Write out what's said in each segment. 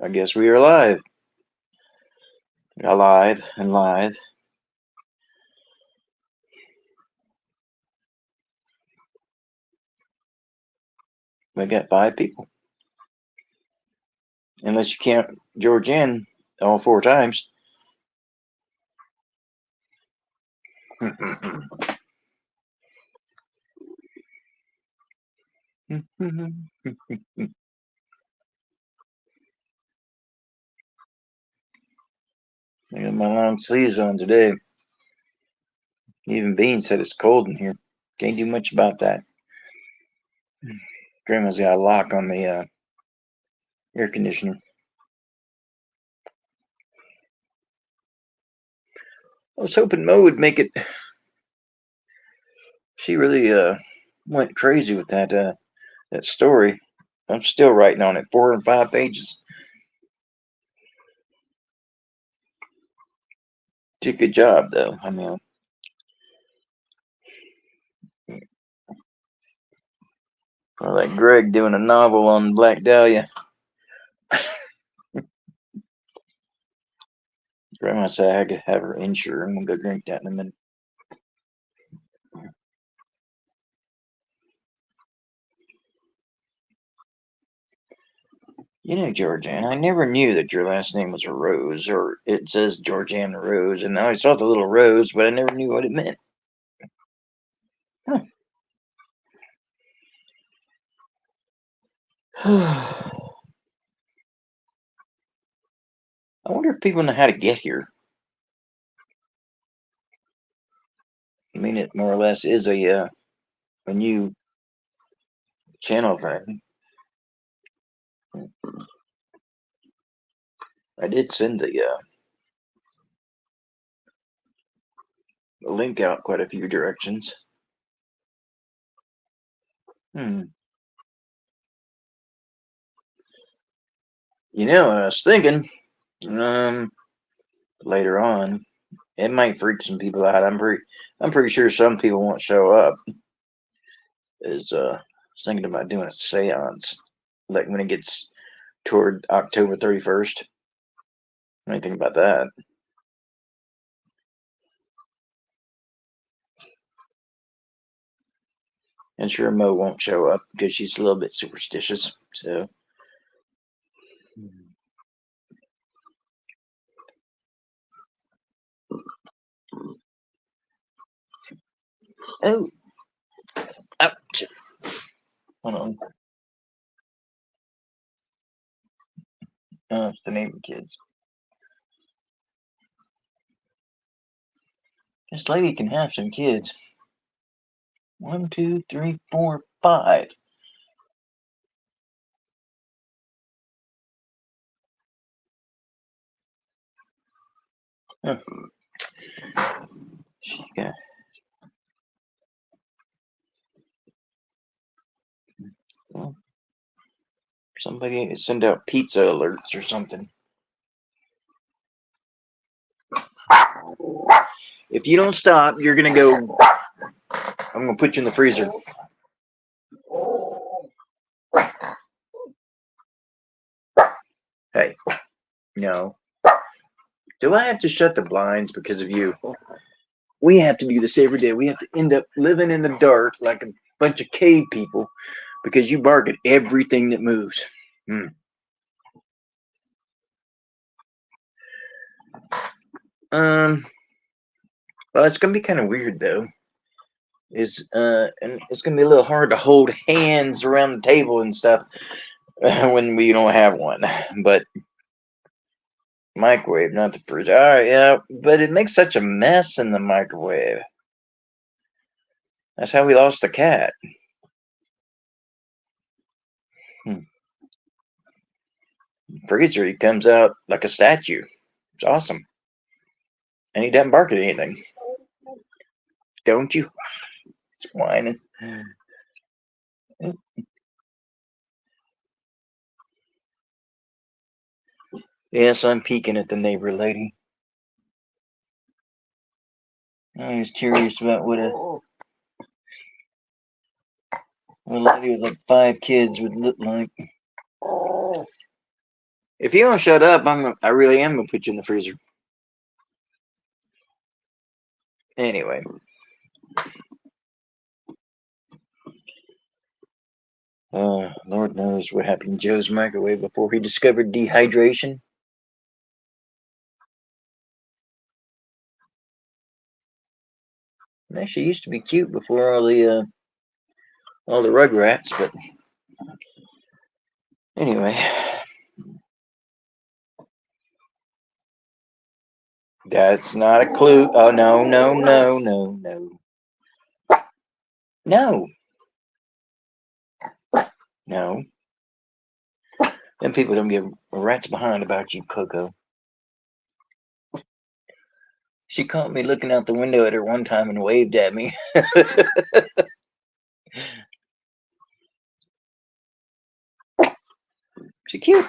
I guess we are live. Alive and live. We got 5 people. Unless you count George in all 4 times. I got my long sleeves on today. Even Bean said it's cold in here. Can't do much about that. Grandma's got a lock on the air conditioner. I was hoping Mo would make it. She really went crazy with that story. I'm still writing on it, 4 and 5 pages. Did a good job, though. I mean, I like Greg doing a novel on Black Dahlia. Grandma said I could have her insured. I'm gonna go drink that in a minute. You know, Georgianne, I never knew that your last name was Rose, or it says Georgianne Rose, and I saw the little rose, but I never knew what it meant. Huh. I wonder if people know how to get here. I mean, it more or less is a new channel thing. I did send the link out quite a few directions. You know, I was thinking, later on, it might freak some people out. I'm pretty sure some people won't show up. Is thinking about doing a seance, like when it gets toward October 31st. What do you think about that? And sure, Mo won't show up because she's a little bit superstitious. So, oh, ouch! Hold on. Oh, it's the neighbor kids. This lady can have some kids. 1, 2, 3, 4, 5. Oh. She got. Well, somebody send out pizza alerts or something. If you don't stop, you're gonna go. I'm gonna put you in the freezer. Hey, no. Do I have to shut the blinds because of you? We have to do this every day. We have to end up living in the dark like a bunch of cave people because you bark at everything that moves. Well, it's gonna be kind of weird though. And it's gonna be a little hard to hold hands around the table and stuff when we don't have one. But microwave, not the freezer. All right, yeah, but it makes such a mess in the microwave. That's how we lost the cat. Freezer, he comes out like a statue. It's awesome, and he doesn't bark at anything. Don't you? It's whining. Yes, I'm peeking at the neighbor lady. I was curious about what a lady with like 5 kids would look like. If you don't shut up, I really am gonna put you in the freezer. Anyway. Lord knows what happened in Joe's microwave before he discovered dehydration. It actually used to be cute before all the Rugrats, but anyway. That's not a clue. Oh, no, no, no, no, no. No. No. Them people don't give a rat's behind about you, Coco. She caught me looking out the window at her one time and waved at me. She cute.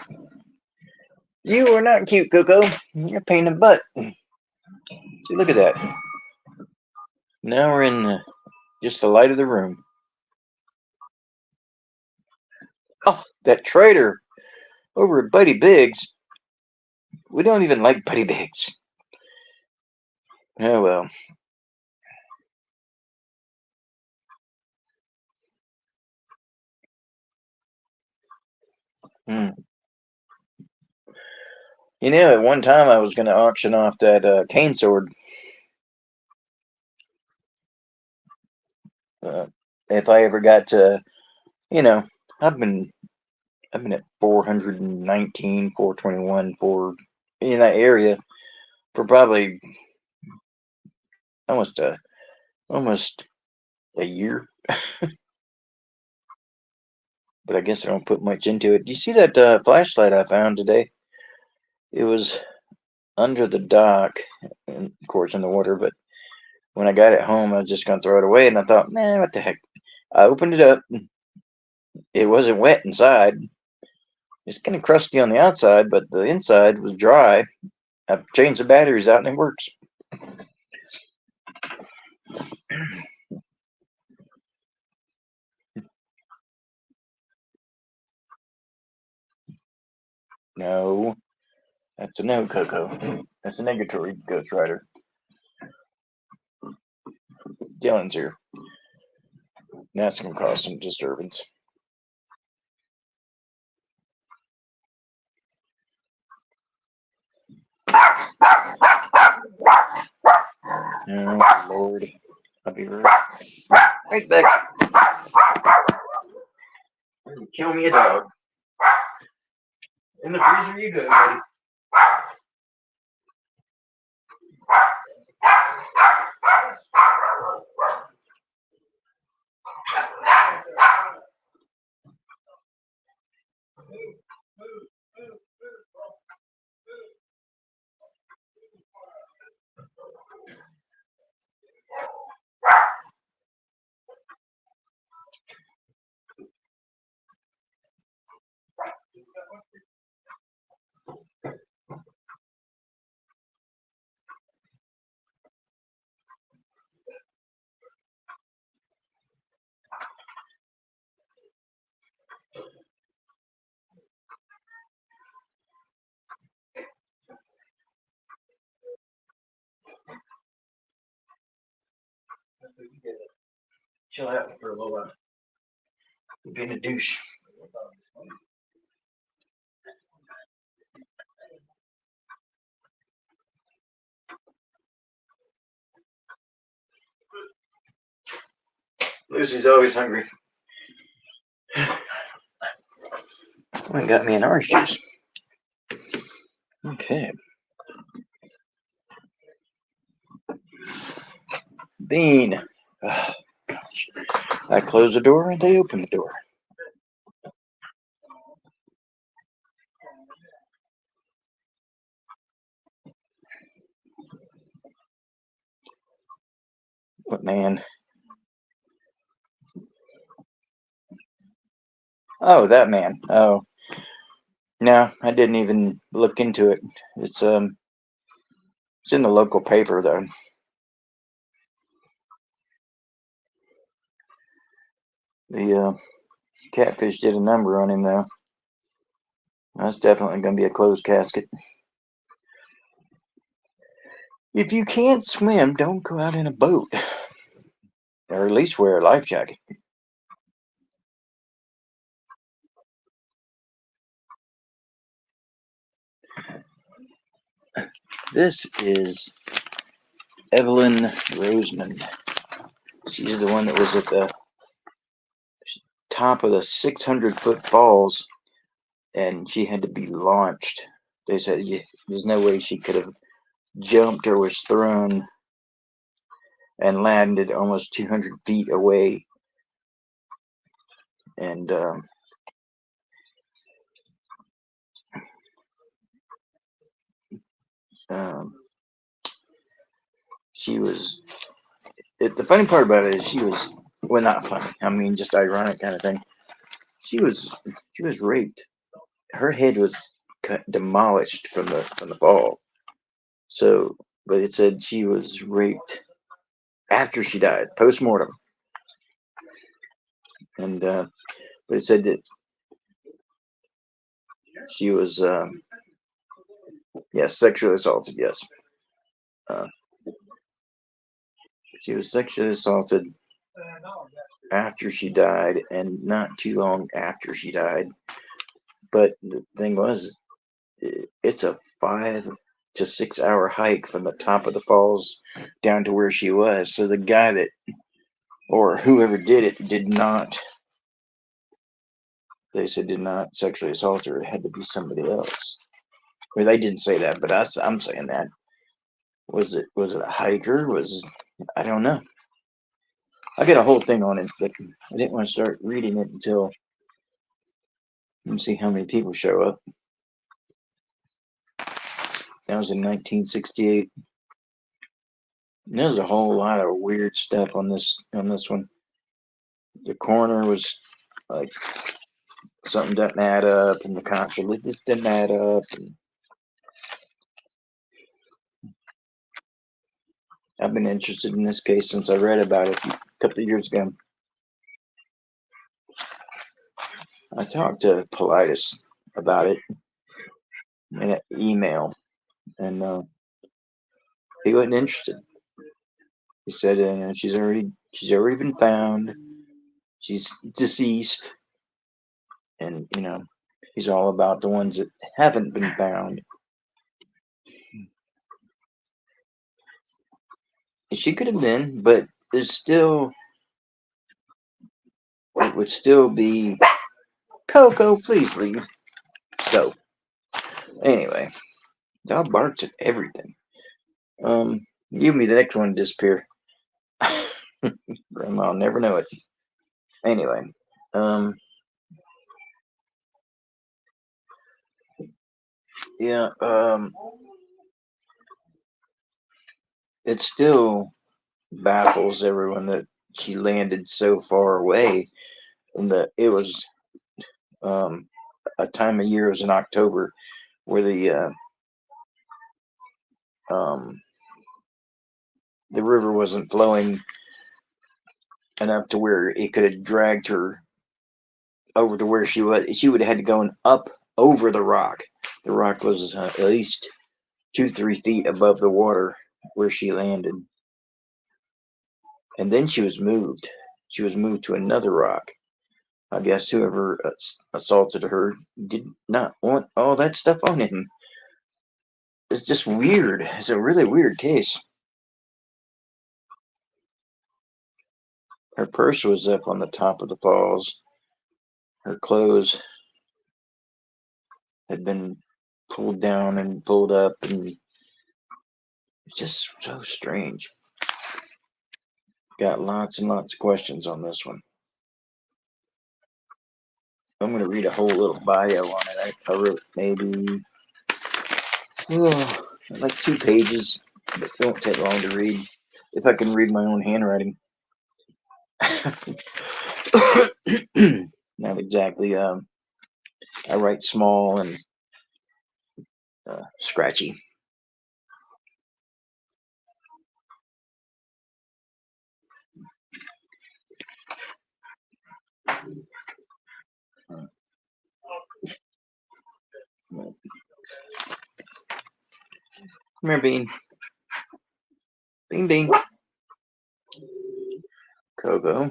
You are not cute, Coco. You're a pain in the butt. See, look at that. Now we're in just the light of the room. Oh, that traitor over at Buddy Biggs. We don't even like Buddy Biggs. Oh, well. Hmm. You know, at one time I was going to auction off that cane sword. If I ever got to, you know, I've been at 419, 421, in that area for probably almost a year. But I guess I don't put much into it. You see that flashlight I found today? It was under the dock, and of course in the water. But when I got it home, I was just gonna throw it away, and I thought, man, what the heck? I opened it up. It wasn't wet inside. It's kind of crusty on the outside, but the inside was dry. I've changed the batteries out, and it works. No, that's a no, Coco. That's a negatory, Ghost Rider. Dylan's here. That's gonna cause some disturbance. Oh, Lord. I'll be right back. Kill me a dog. In the freezer you go, buddy. Chill out for a little while. Being a douche. Lucy's always hungry. Went got me an orange juice. Okay. Bean. Oh, gosh. I close the door and they open the door. What man? Oh, that man. Oh, no, I didn't even look into it. It's in the local paper though. The catfish did a number on him though. That's definitely going to be a closed casket. If you can't swim, don't go out in a boat, or at least wear a life jacket. This is Evelyn Roseman. She's the one that was at the top of the 600-foot falls, and she had to be launched. They said there's no way she could have jumped or was thrown and landed almost 200 feet away. And um, she was. The funny part about it is she was, well, not funny. I mean, just ironic kind of thing. She was raped. Her head was demolished from the fall. So, but it said she was raped after she died, post mortem, and but it said that she was, yes, sexually assaulted. Yes, uh, she was sexually assaulted after she died, and not too long after she died. But the thing was, it's a 5 to 6 hour hike from the top of the falls down to where she was. So the guy that, or whoever did it, did not. They said did not sexually assault her. It had to be somebody else. I mean, they didn't say that, but I'm saying that. Was it a hiker? I don't know. I got a whole thing on it, but I didn't want to start reading it until and see how many people show up. That was in 1968. And there's a whole lot of weird stuff on this one. The coroner was like, something doesn't add up, and the cops are like, this didn't add up. And I've been interested in this case since I read about it a couple of years ago. I talked to Politis about it in an email, and he wasn't interested. He said, she's already been found. She's deceased, and he's all about the ones that haven't been found. She could have been, but there's still, it would still be, Coco, please leave. So anyway, dog barks at everything. Give me the next one to disappear. Grandma will never know it. Anyway, yeah, it still baffles everyone that she landed so far away, and that it was a time of year, it was in October, where um, the river wasn't flowing enough to where it could have dragged her over to where she was. She would have had to go up over the rock. The rock was at least 2-3 feet above the water where she landed, and then she was moved. She was moved to another rock. I guess whoever assaulted her did not want all that stuff on him. It's just weird. It's a really weird case. Her purse was up on the top of the falls. Her clothes had been pulled down and pulled up, and it's just so strange. Got lots and lots of questions on this one. I'm going to read a whole little bio on it. I wrote maybe like 2 pages, but it won't take long to read if I can read my own handwriting. Not exactly. I write small and scratchy. Come here, Bean. Bean, Bean. Coco.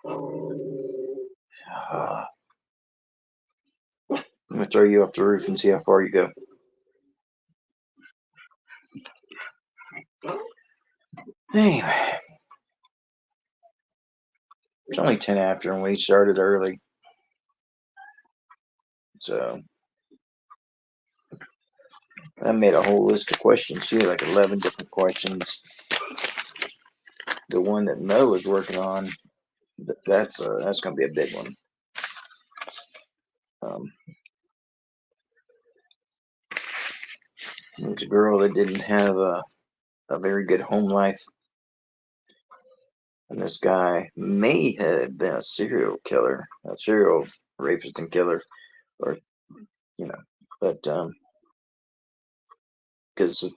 I'm going to throw you off the roof and see how far you go. Anyway. It's only 10 after and we started early. So I made a whole list of questions too, like 11 different questions. The one that Mo was working on, that's going to be a big one. There's a girl that didn't have a very good home life. And this guy may have been a serial killer, a serial rapist and killer, or, but because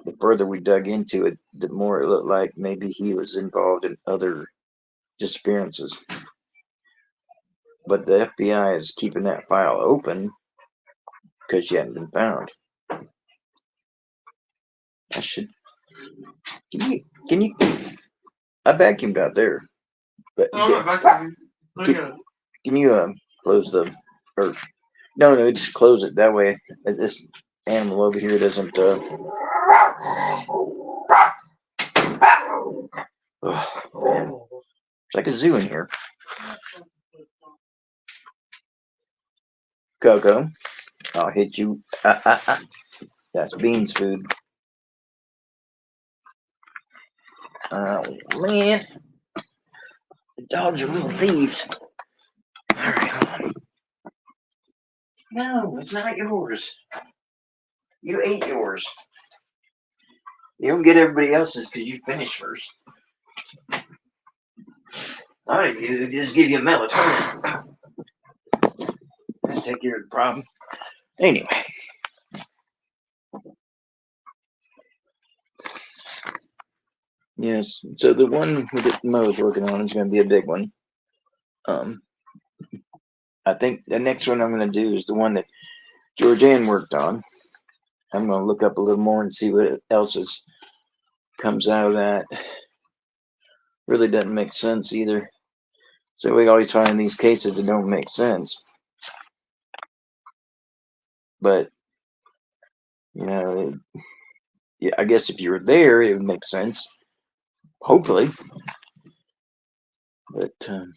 the further we dug into it, the more it looked like maybe he was involved in other disappearances. But the FBI is keeping that file open because she hadn't been found. I should. Can you? I vacuumed out there, but can you close the or no, just close it that way. This animal over here doesn't. Oh, man. It's like a zoo in here. Coco, I'll hit you. That's Bean's food. Oh, man. The dogs are little thieves. Alright, hold on. No, it's not yours. You ate yours. You don't get everybody else's because you finished first. I just give you a melatonin. That'll take care of the problem. Anyway. Yes, so the one that Mo is working on is going to be a big one. I think the next one I'm going to do is the one that Georgianne worked on. I'm going to look up a little more and see what else comes out of that. Really doesn't make sense either. So we always find these cases that don't make sense. But, yeah, I guess if you were there, it would make sense. Hopefully. But, kind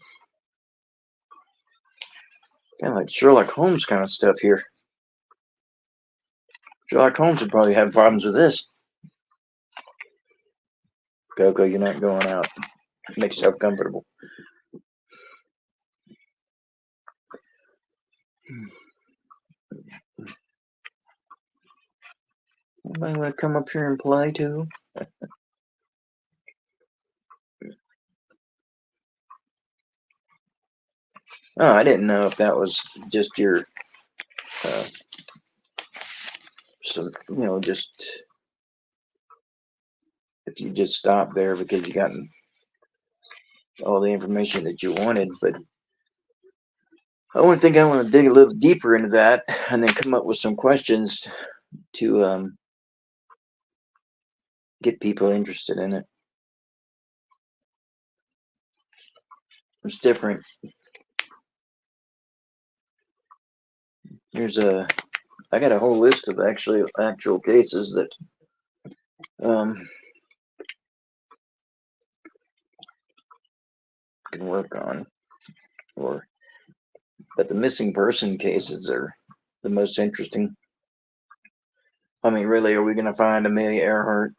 of like Sherlock Holmes kind of stuff here. Sherlock Holmes would probably have problems with this. Coco, you're not going out. Make yourself comfortable. Anybody want to come up here and play too? Oh, I didn't know if that was just your, just if you just stopped there because you got all the information that you wanted. But I want to dig a little deeper into that and then come up with some questions to get people interested in it. It's different. I got a whole list of actual cases that can work on, but the missing person cases are the most interesting. I mean, really, are we going to find Amelia Earhart?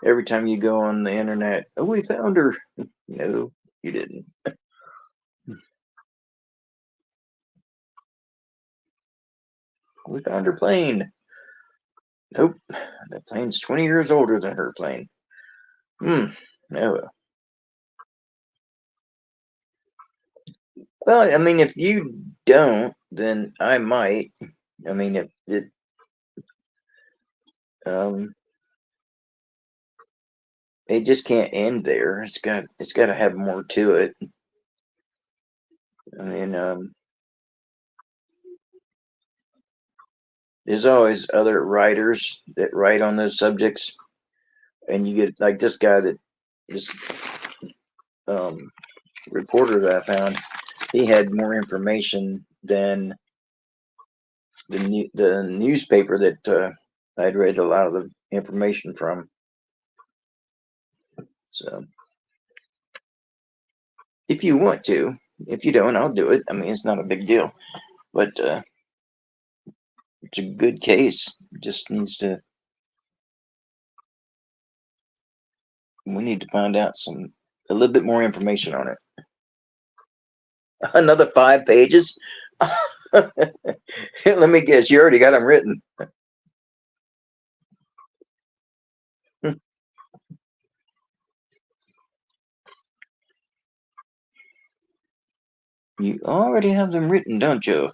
Every time you go on the internet, oh, we found her. No, you didn't. We found her plane. Nope, that plane's 20 years older than her plane. No. Well, I mean, if you don't, then I might. I mean, if it, it just can't end there. It's got to have more to it. I mean, there's always other writers that write on those subjects, and you get like this guy that this um, reporter that I found. He had more information than the newspaper that I'd read a lot of the information from. So if you want to, if you don't, I'll do it. I mean, it's not a big deal, but it's a good case. Just needs to. We need to find out a little bit more information on it. Another 5 pages. Let me guess. You already got them written. You already have them written, don't you?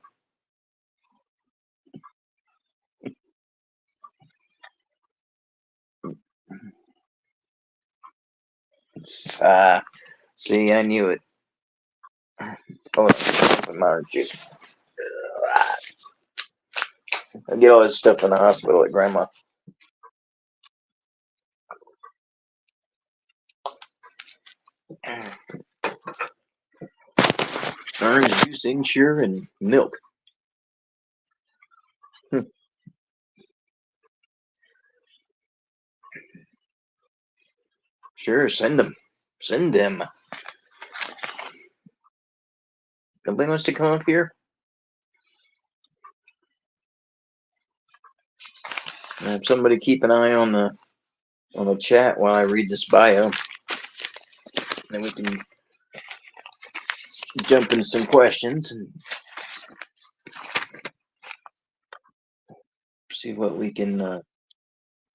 Ah, see, I knew it. Oh, my juice. I get all this stuff in the hospital at Grandma. Orange juice, Ensure, and milk. Sure, send them. Send them. Nobody wants to come up here? Have somebody keep an eye on the chat while I read this bio. Then we can jump into some questions and see what we can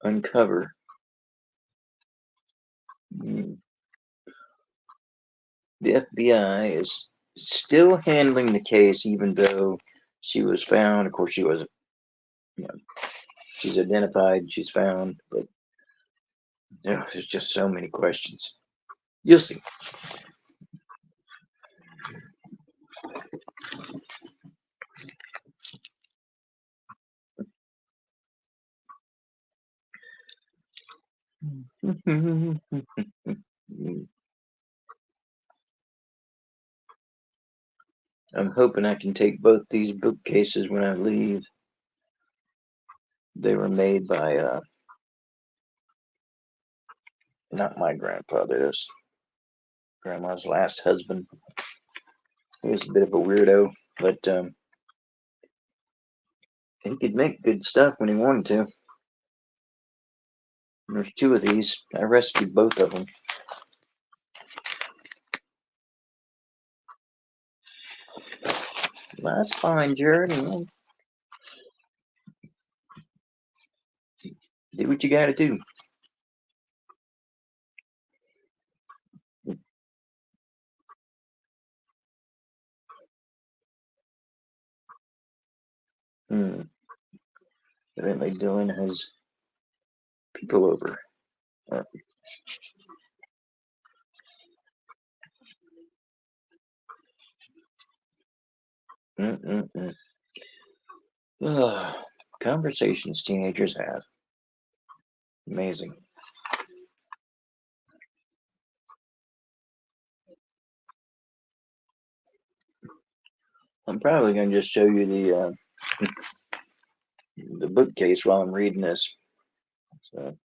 uncover. The FBI is still handling the case, even though she was found. Of course, she wasn't. You know, she's identified. She's found, but there's just so many questions. You'll see. I'm hoping I can take both these bookcases when I leave. They were made by not my grandfather. It was Grandma's last husband. He was a bit of a weirdo, but he could make good stuff when he wanted to. There's two of these. I rescued both of them. That's fine, Jared. Do what you gotta do. Evidently Dylan has people over. Uh, Conversations teenagers have. Amazing. I'm probably going to just show you the bookcase while I'm reading this. So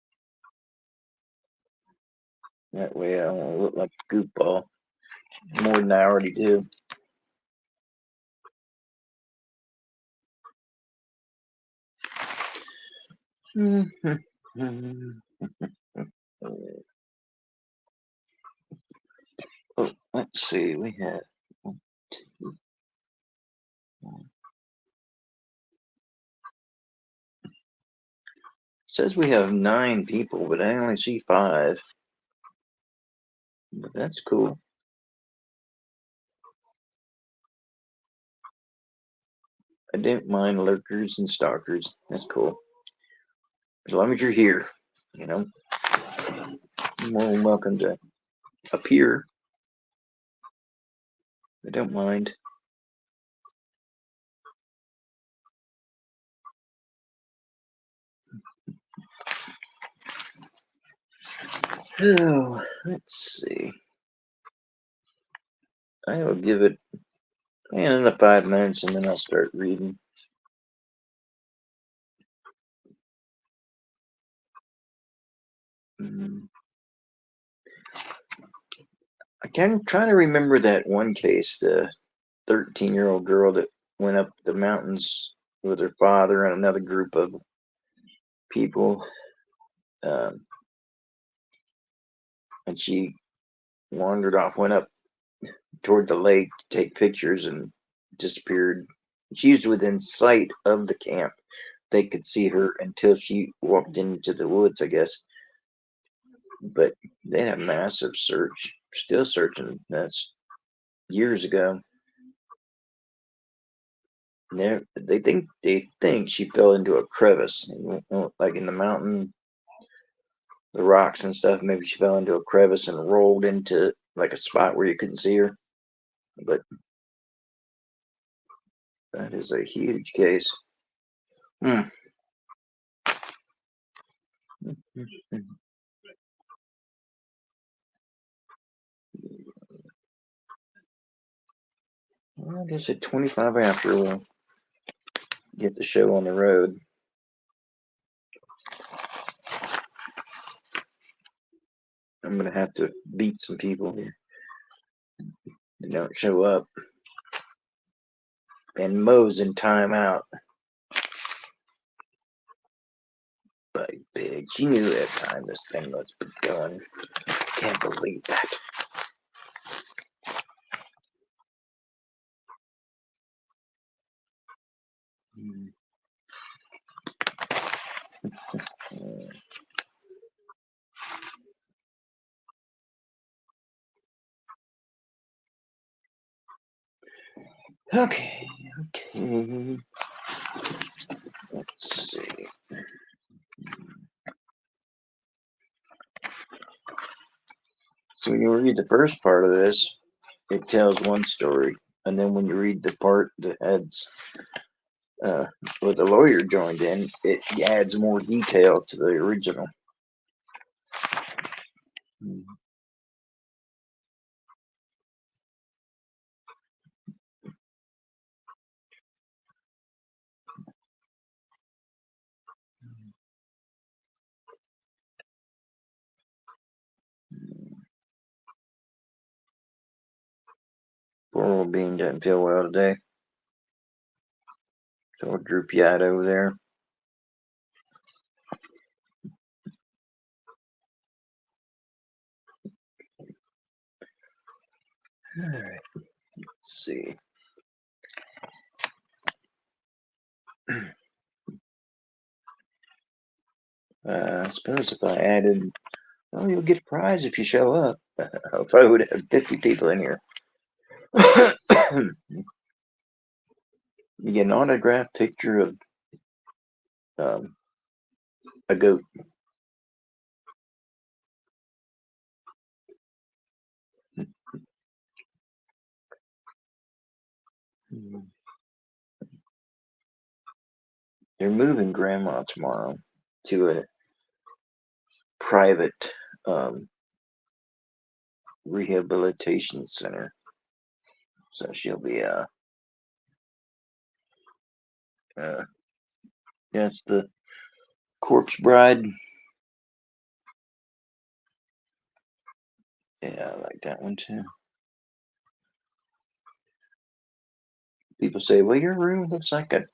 that way I don't look like a goofball more than I already do. Oh, let's see. We have 1, 2, 1. It says we have 9 people, but I only see 5. But that's cool. I don't mind lurkers and stalkers. That's cool. As long as you're here, you know, you're more than welcome to appear. I don't mind. Oh, let's see. I will give it another 5 minutes and then I'll start reading. I can trying to remember that one case, the 13-year-old girl that went up the mountains with her father and another group of people, um, and she wandered off, went up toward the lake to take pictures and disappeared. She was within sight of the camp. They could see her until she walked into the woods, I guess. But they had a massive search, still searching. That's years ago. They think she fell into a crevice, like in the mountain, the rocks and stuff. Maybe she fell into a crevice and rolled into like a spot where you couldn't see her. But that is a huge case. Hmm. Well, I guess at 25 after we'll get the show on the road. I'm gonna have to beat some people here that don't show up. And Mo's in timeout. But big, she knew at the time this thing was begun. Can't believe that. Okay. Let's see. So when you read the first part of this, it tells one story, and then when you read the part that adds what the lawyer joined in, it adds more detail to the original. Poor old Bean doesn't feel well today. So I'll droop you out over there. Alright, let's see. I suppose if I added, well, you'll get a prize if you show up. If I would have 50 people in here. You get an autographed picture of um, a goat. They're moving Grandma tomorrow to a private um, rehabilitation center. So she'll be that's the corpse bride. Yeah, I like that one too. People say, well, your room looks like a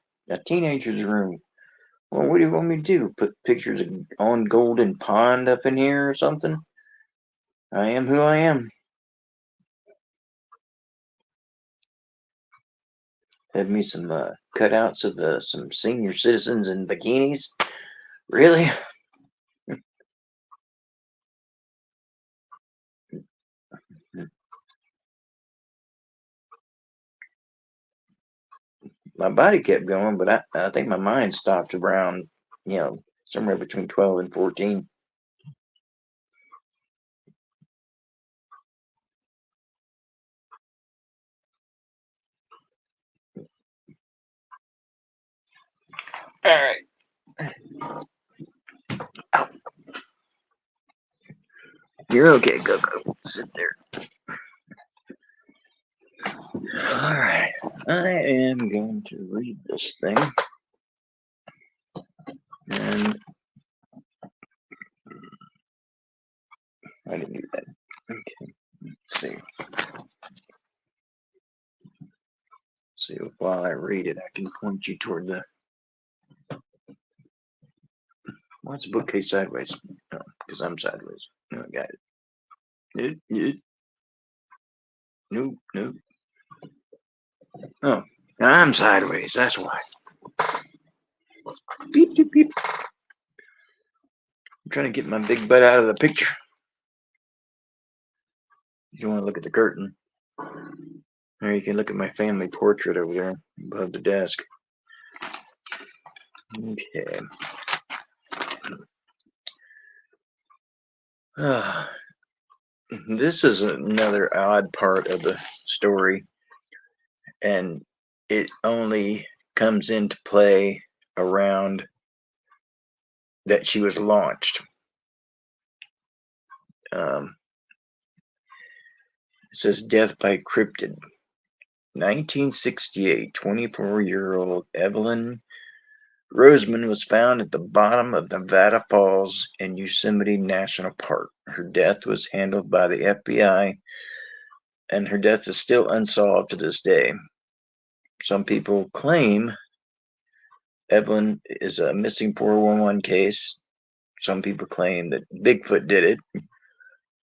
teenager's room. Well, what do you want me to do? Put pictures on Golden Pond up in here or something? I am who I am. Have me some cutouts of some senior citizens in bikinis. Really? My body kept going, but I think my mind stopped around, somewhere between 12 and 14. All right. You're okay, Go. Sit there. Alright. I am going to read this thing. And I didn't do that. Okay. Let's see. See, while I read it, I can point you toward the. What's the bookcase sideways? No, because I'm sideways. No, I got it. Nope. Oh, I'm sideways. That's why. Beep, beep, beep. I'm trying to get my big butt out of the picture. You want to look at the curtain. Or you can look at my family portrait over there above the desk. Okay. This is another odd part of the story, and it only comes into play around that she was launched. It says death by cryptid. 1968, 24-year-old Evelyn Roseman was found at the bottom of Nevada Falls in Yosemite National Park. Her death was handled by the FBI, and her death is still unsolved to this day. Some people claim Evelyn is a missing 411 case. Some people claim that Bigfoot did it.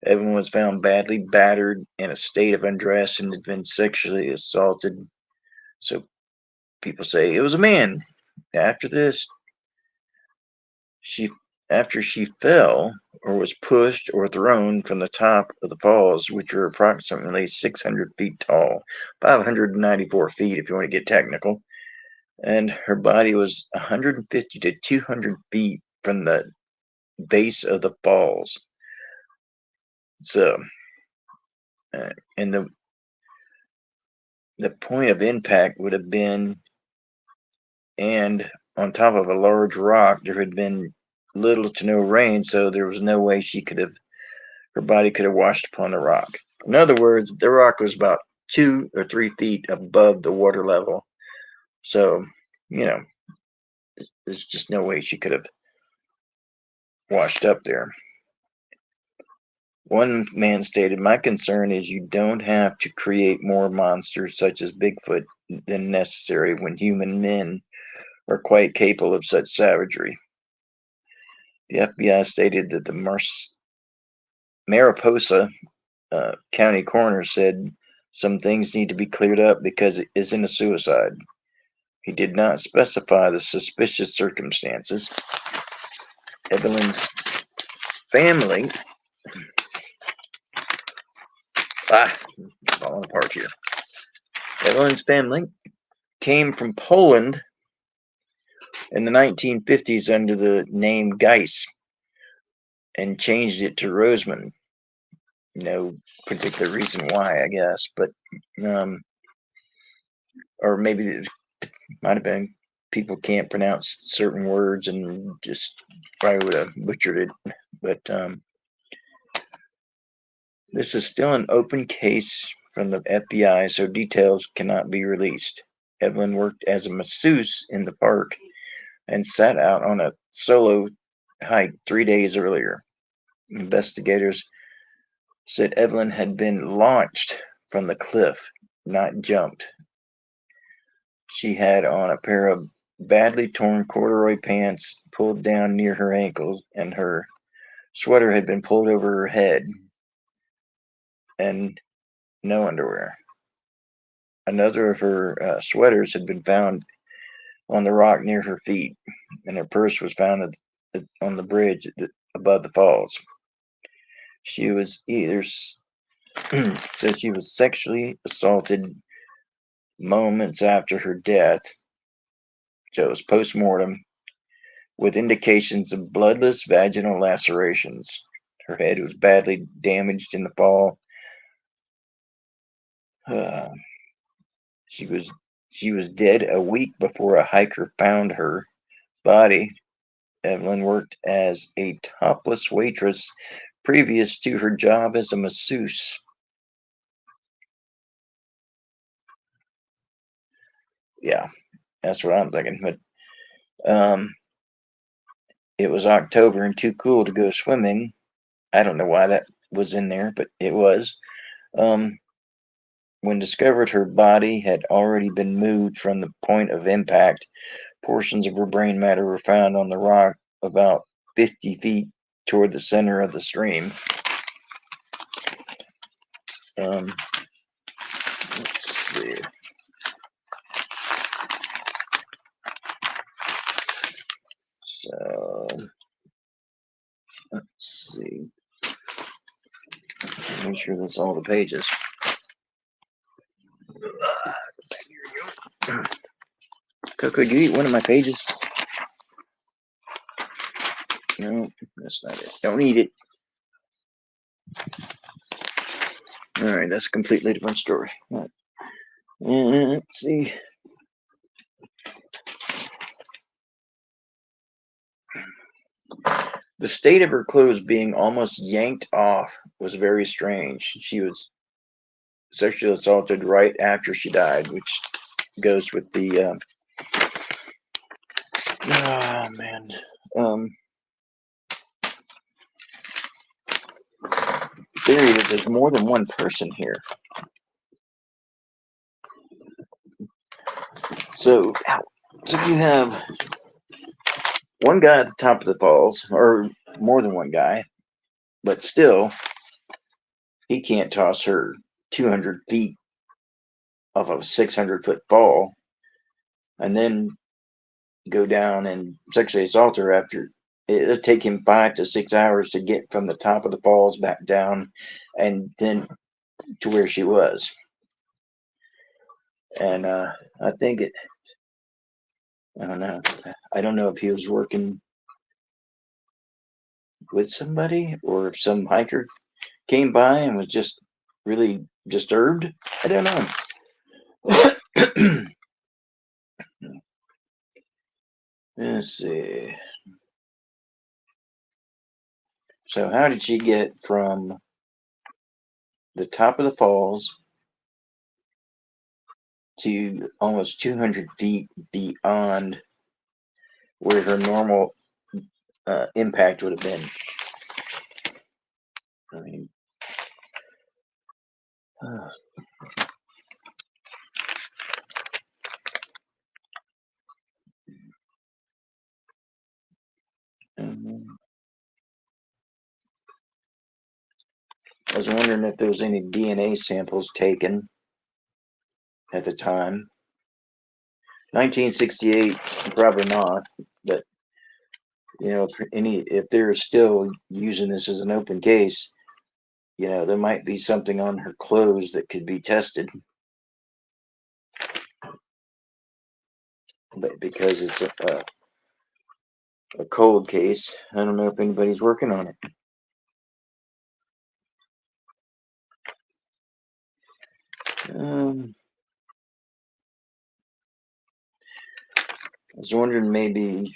Evelyn was found badly battered in a state of undress and had been sexually assaulted. So people say it was a man. After this, after she fell or was pushed or thrown from the top of the falls, which are approximately 600 feet tall, 594 feet if you want to get technical, and her body was 150 to 200 feet from the base of the falls. So, and the point of impact would have been, and on top of a large rock, there had been little to no rain, so there was no way her body could have washed upon the rock. In other words, the rock was about 2 or 3 feet above the water level. So, there's just no way she could have washed up there. One man stated, "My concern is you don't have to create more monsters such as Bigfoot than necessary when human men are quite capable of such savagery." The FBI stated that the Mariposa County coroner said some things need to be cleared up because it isn't a suicide. He did not specify the suspicious circumstances. Evelyn's family falling apart here. Evelyn's family came from Poland in the 1950s under the name Geis and changed it to Roseman. No particular reason why, I guess, but or maybe it might have been people can't pronounce certain words and just probably would have butchered it. But this is still an open case from the FBI, so details cannot be released. Evelyn worked as a masseuse in the park and sat out on a solo hike 3 days earlier. Investigators said Evelyn had been launched from the cliff, not jumped. She had on a pair of badly torn corduroy pants pulled down near her ankles, and her sweater had been pulled over her head, and no underwear. Another of her sweaters had been found on the rock near her feet, and her purse was found on the bridge above the falls. She was either said she was sexually assaulted moments after her death, so it was post-mortem, with indications of bloodless vaginal lacerations. Her head was badly damaged in the fall. She was dead a week before a hiker found her body. Evelyn worked as a topless waitress previous to her job as a masseuse. Yeah, that's what I'm thinking. But it was October and too cool to go swimming. I don't know why that was in there, but it was. Um, when discovered, her body had already been moved from the point of impact. Portions of her brain matter were found on the rock about 50 feet toward the center of the stream. Um, let's see. So, let's see. Make sure that's all the pages. Coco, do you eat one of my pages? No, that's not it. Don't eat it. All right, that's a completely different story. All right. Let's see. The state of her clothes being almost yanked off was very strange. She was sexually assaulted right after she died, which goes with the oh man, theory that there's more than one person here. So you have one guy at the top of the falls, or more than one guy, but still, he can't toss her 200 feet off of a 600-foot fall, and then go down and sexually assault her after. It'll take him 5 to 6 hours to get from the top of the falls back down, and then to where she was. And I think it. I don't know. I don't know if he was working with somebody or if some hiker came by and was just really disturbed. I don't know. Let's see. So, how did she get from the top of the falls to almost 200 feet beyond where her normal impact would have been? I mean, I was wondering if there was any DNA samples taken at the time. 1968, probably not. But if they're still using this as an open case, there might be something on her clothes that could be tested. But because it's a cold case, I don't know if anybody's working on it. I was wondering maybe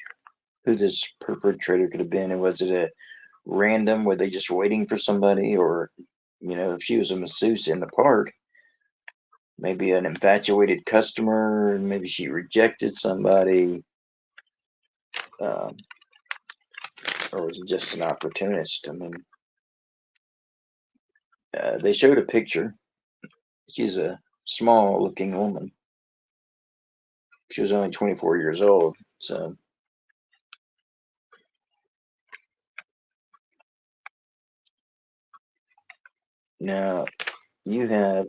who this perpetrator could have been, and was it a random? Were they just waiting for somebody, or if she was a masseuse in the park, maybe an infatuated customer, maybe she rejected somebody, or was it just an opportunist? I mean, they showed a picture. She's a small-looking woman. She was only 24 years old, so. Now, you have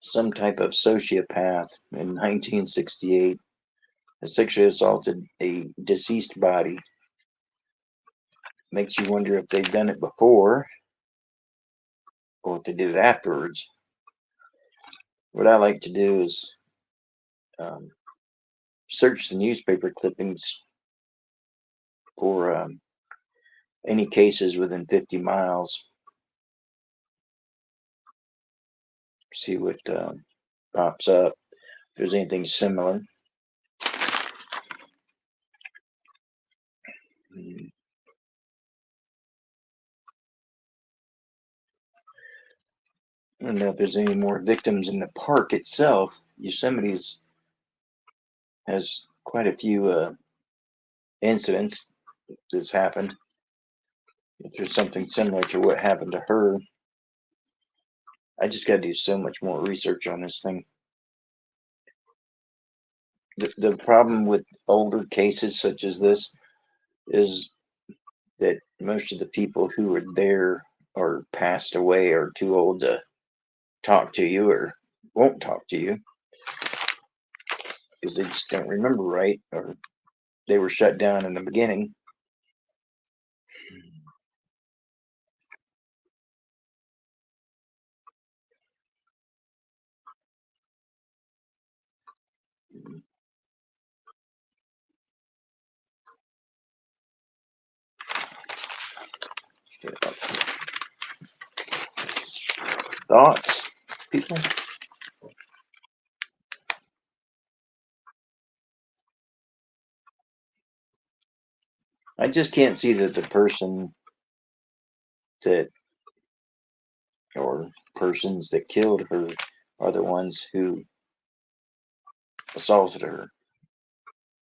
some type of sociopath in 1968 that sexually assaulted a deceased body. Makes you wonder if they've done it before or if they did it afterwards. What I like to do is search the newspaper clippings for any cases within 50 miles. See what pops up. If there's anything similar. I don't know if there's any more victims in the park itself. Yosemite's has quite a few incidents that's happened. If there's something similar to what happened to her, I just got to do so much more research on this thing. The problem with older cases such as this is that most of the people who were there or passed away or too old to talk to you or won't talk to you because they just don't remember right or they were shut down in the beginning. Thoughts, people? I just can't see that the person that or persons that killed her are the ones who assaulted her.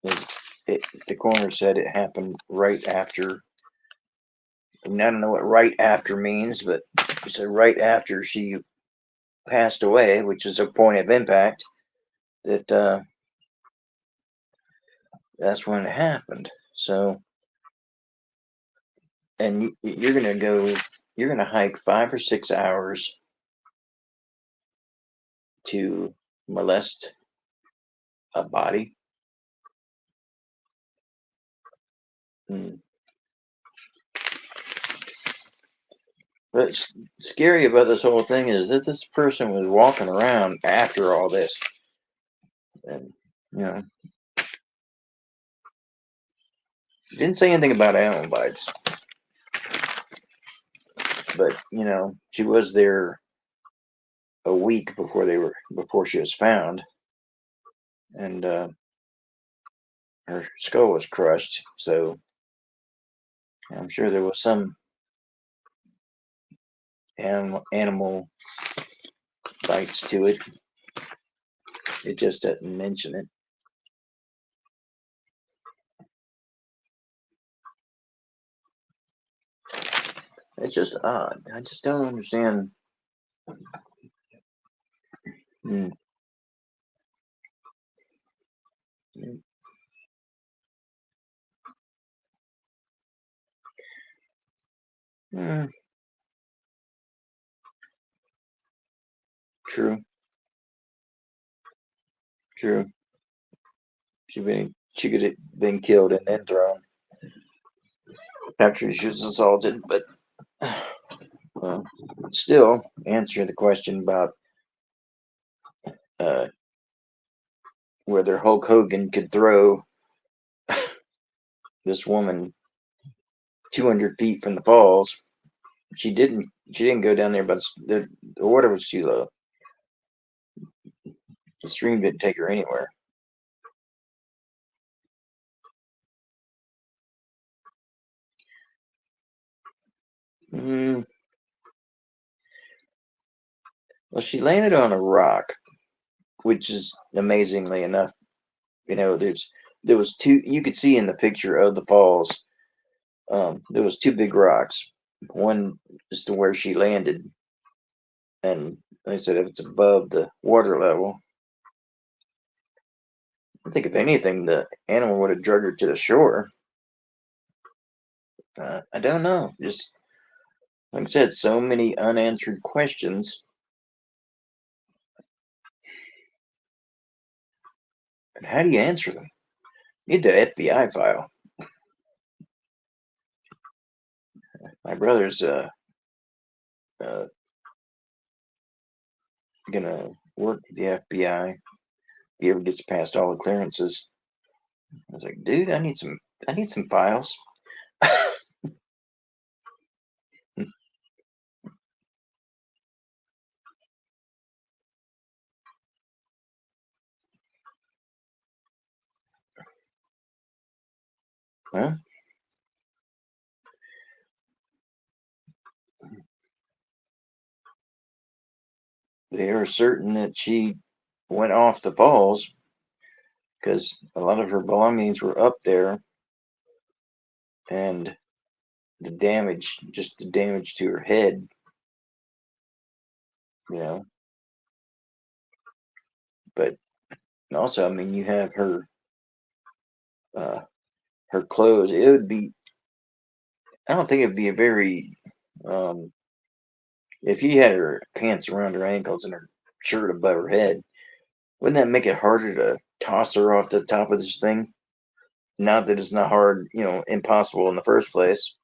The coroner said it happened right after. I don't know what right after means, but he said right after she passed away, which is a point of impact. That that's when it happened. So, and you're gonna go, you're gonna hike 5 or 6 hours to molest a body. Hmm. What's scary about this whole thing is that this person was walking around after all this, and you know, didn't say anything about animal bites, but she was there a week before she was found, and her skull was crushed. So I'm sure there was some animal bites to it. It just doesn't mention it. It's just odd. I just don't understand. Mm, mm, mm, true, true. She could have been killed and then thrown after she was assaulted, but well, still answering the question about uh, whether Hulk Hogan could throw this woman 200 feet from the falls. She didn't. She didn't go down there, but the water was too low. The stream didn't take her anywhere. Mm, well, she landed on a rock, which is amazingly enough. There was two. You could see in the picture of the falls. There was two big rocks. One is to where she landed, and like I said, if it's above the water level, I think if anything, the animal would have dragged her to the shore. I don't know. Just like I said, so many unanswered questions. And how do you answer them? You need the FBI file. My brother's uh, gonna work for the FBI. If he ever gets past all the clearances. I was like, dude, I need some files. Well, they are certain that she went off the falls because a lot of her belongings were up there, and just the damage to her head, you know. But also, I mean, you have uh, her clothes. It would be, I don't think it'd be a very, um, if you had her pants around her ankles and her shirt above her head, wouldn't that make it harder to toss her off the top of this thing? Not that it's not hard, impossible in the first place.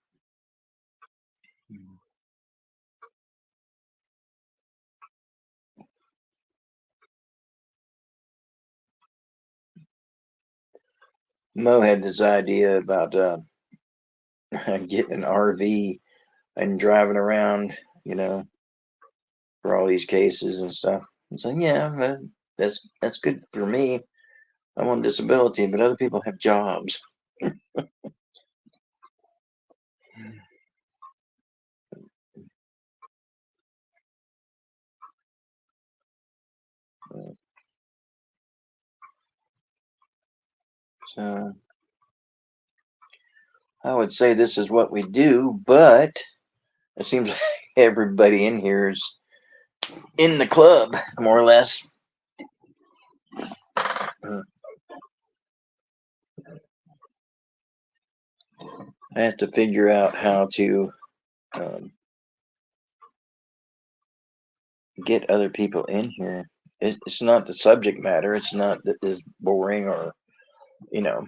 Mo had this idea about getting an RV and driving around, you know, for all these cases and stuff. It's like, yeah, that's good for me. I'm on disability, but other people have jobs. So I would say this is what we do, but it seems like everybody in here is in the club, more or less. I have to figure out how to um, get other people in here. It's not the subject matter. It's not that it's boring or you know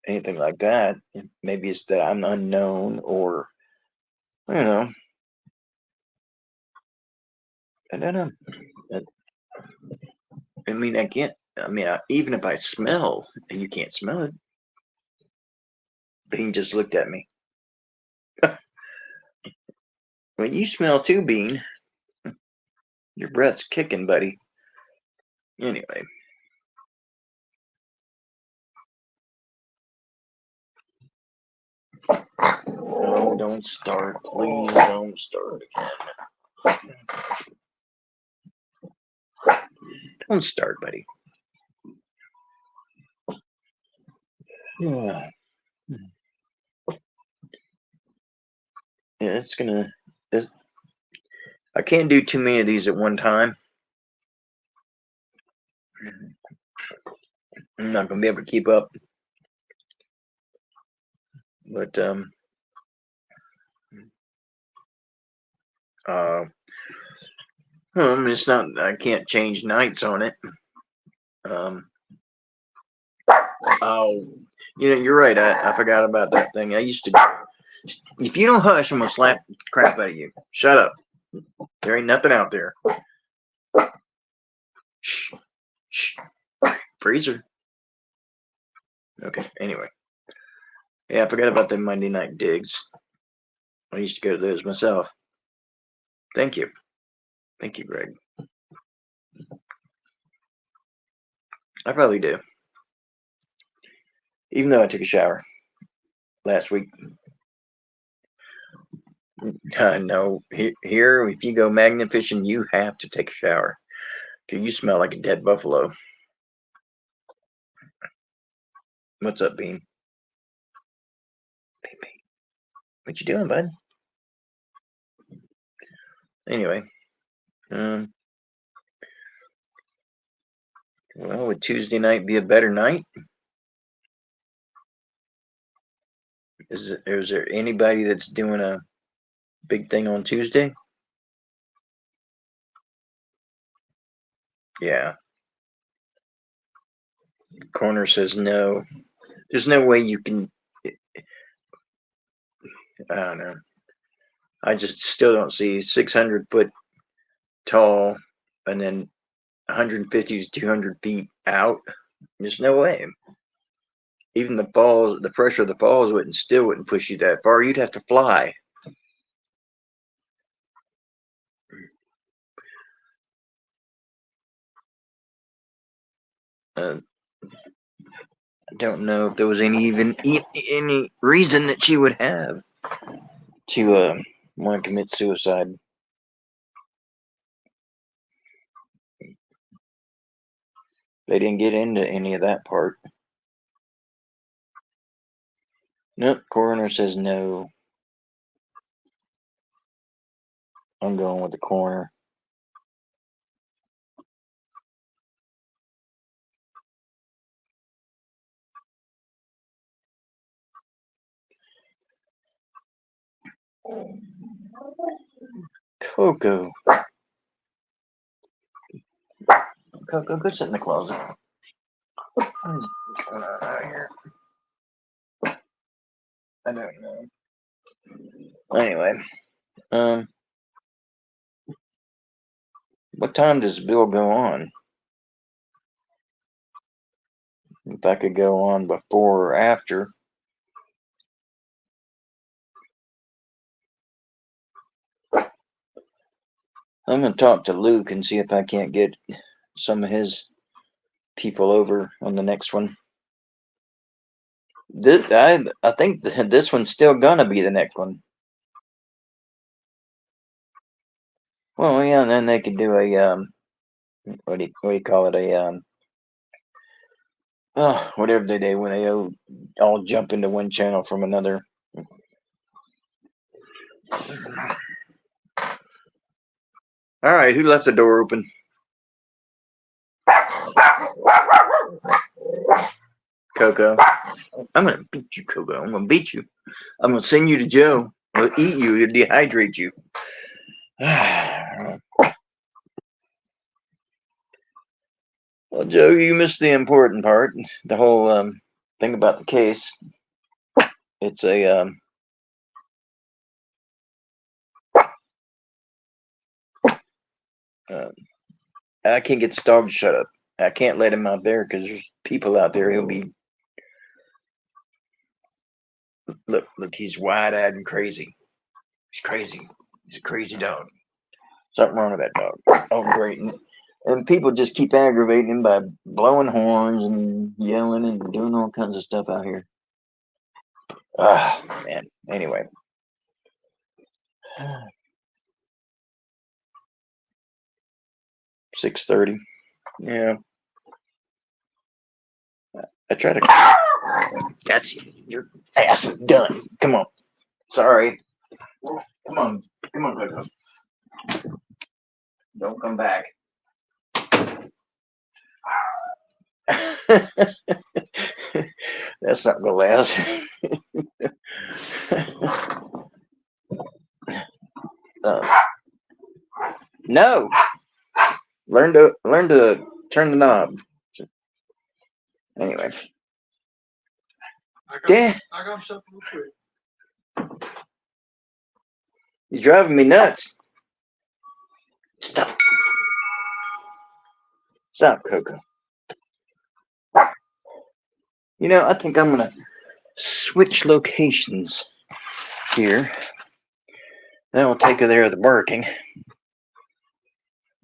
anything like that. Maybe it's that I'm unknown or you know I don't know. I, I mean I can't. I mean even if I smell, you can't smell it. Bean just looked at me. When you smell too, Bean, your breath's kicking, buddy. Anyway, no, don't start. Please don't start again. Don't start, buddy. Yeah, yeah it's gonna. It's, I can't do too many of these at one time. I'm not gonna be able to keep up. But uh, it's not. I can't change nights on it. Um, oh, you're right. I forgot about that thing. I used to. If you don't hush, I'm gonna slap the crap out of you. Shut up. There ain't nothing out there. Shh. Shh. Freezer. Okay. Anyway, yeah, I forgot about the Monday night digs. I used to go to those myself. Thank you. Thank you, Greg. I probably do. Even though I took a shower last week. No, here, if you go magnet fishing, you have to take a shower. Cause you smell like a dead buffalo. What's up, Bean? What you doing, bud? Anyway, um, well, would Tuesday night be a better night? Is there anybody that's doing a big thing on Tuesday? Yeah. Corner says no. There's no way you can. I don't know. I just still don't see 600-foot tall and then 150 to 200 feet out. There's no way. Even the falls, the pressure of the falls wouldn't push you that far. You'd have to fly. I don't know if there was any reason that she would have to want to commit suicide. They didn't get into any of that part. Nope, coroner says no. I'm going with the coroner. Coco. Coco, go sit in the closet. What's going on out here? I don't know. Anyway, what time does Bill go on? If I could go on before or after. I'm going to talk to Luke and see if I can't get some of his people over on the next one. I think this one's still going to be the next one. Well, yeah, and then they could do a, what do you call it? Whatever they do when they all jump into one channel from another. All right, who left the door open? Coco. I'm going to beat you, Coco. I'm going to beat you. I'm going to send you to Joe. He'll eat you. He'll dehydrate you. Well, Joe, you missed the important part. The whole thing about the case. It's a I can't get this dog to shut up. I can't let him out there because there's people out there. He'll be look. He's wide-eyed and crazy. He's crazy. He's a crazy dog. Something wrong with that dog. Oh, great. And people just keep aggravating him by blowing horns and yelling and doing all kinds of stuff out here. Ah, man. Anyway. 6:30. Yeah. I try to. That's your ass is done. Come on. Sorry. Come on. Come on, Coco. Don't come back. That's not gonna last. No. Learn to turn the knob. Anyway. I got something real quick. You're driving me nuts. Stop. Stop, Coco. You know, I think I'm gonna switch locations here. Then we'll take care of the barking.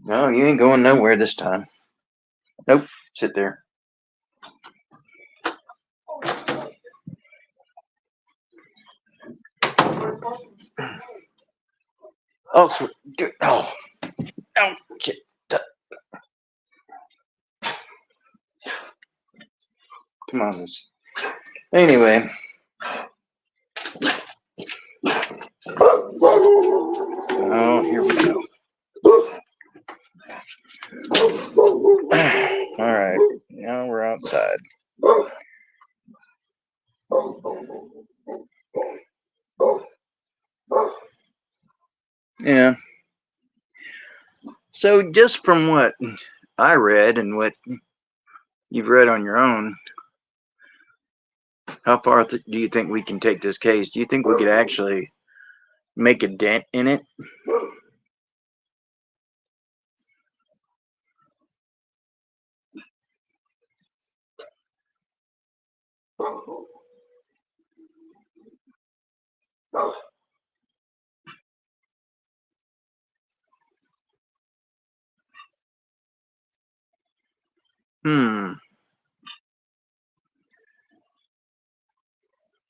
No, you ain't going nowhere this time. Nope. Sit there. Oh, dude. Oh, shit. Come on. Anyway. Oh, here we go. All right. Now we're outside. Yeah. So just from what I read and what you've read on your own, how far do you think we can take this case? Do you think we could actually make a dent in it?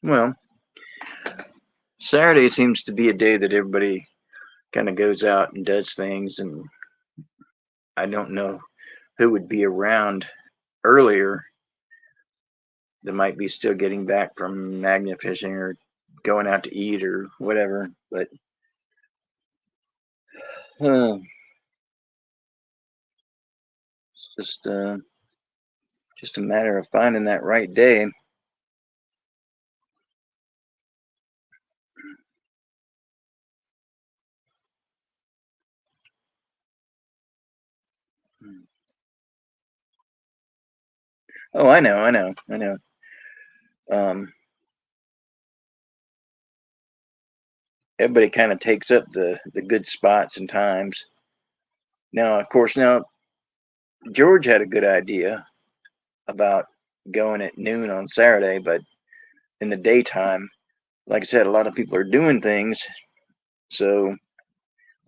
Well, Saturday seems to be a day that everybody kind of goes out and does things, and I don't know who would be around earlier that might be still getting back from magnet fishing or going out to eat or whatever. But uh, just uh, just a matter of finding that right day. Oh, I know. Um, Everybody kind of takes up the good spots and times. Now, of course, now George had a good idea about going at noon on Saturday, but in the daytime, like I said, a lot of people are doing things, so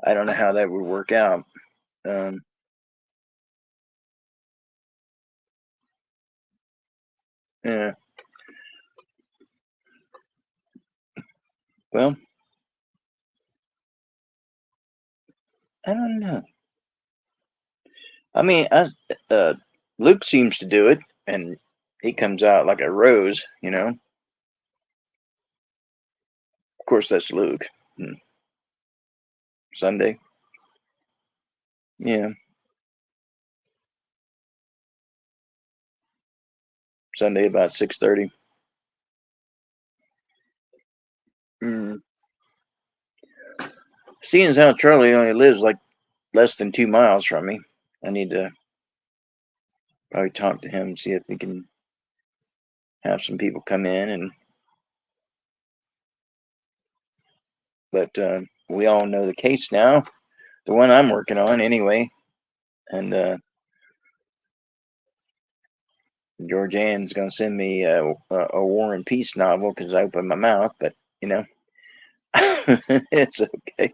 I don't know how that would work out. Um, yeah, well, I don't know. I mean, Luke seems to do it, and he comes out like a rose, you know. Of course, that's Luke. Hmm. Sunday, yeah, Sunday about 6:30. Mm. Seeing as how Charlie only lives like less than 2 miles from me, I need to probably talk to him and see if we can have some people come in. And but we all know the case now, the one I'm working on anyway. And Georgianne's gonna send me a War and Peace novel because I opened my mouth, but you know, it's okay.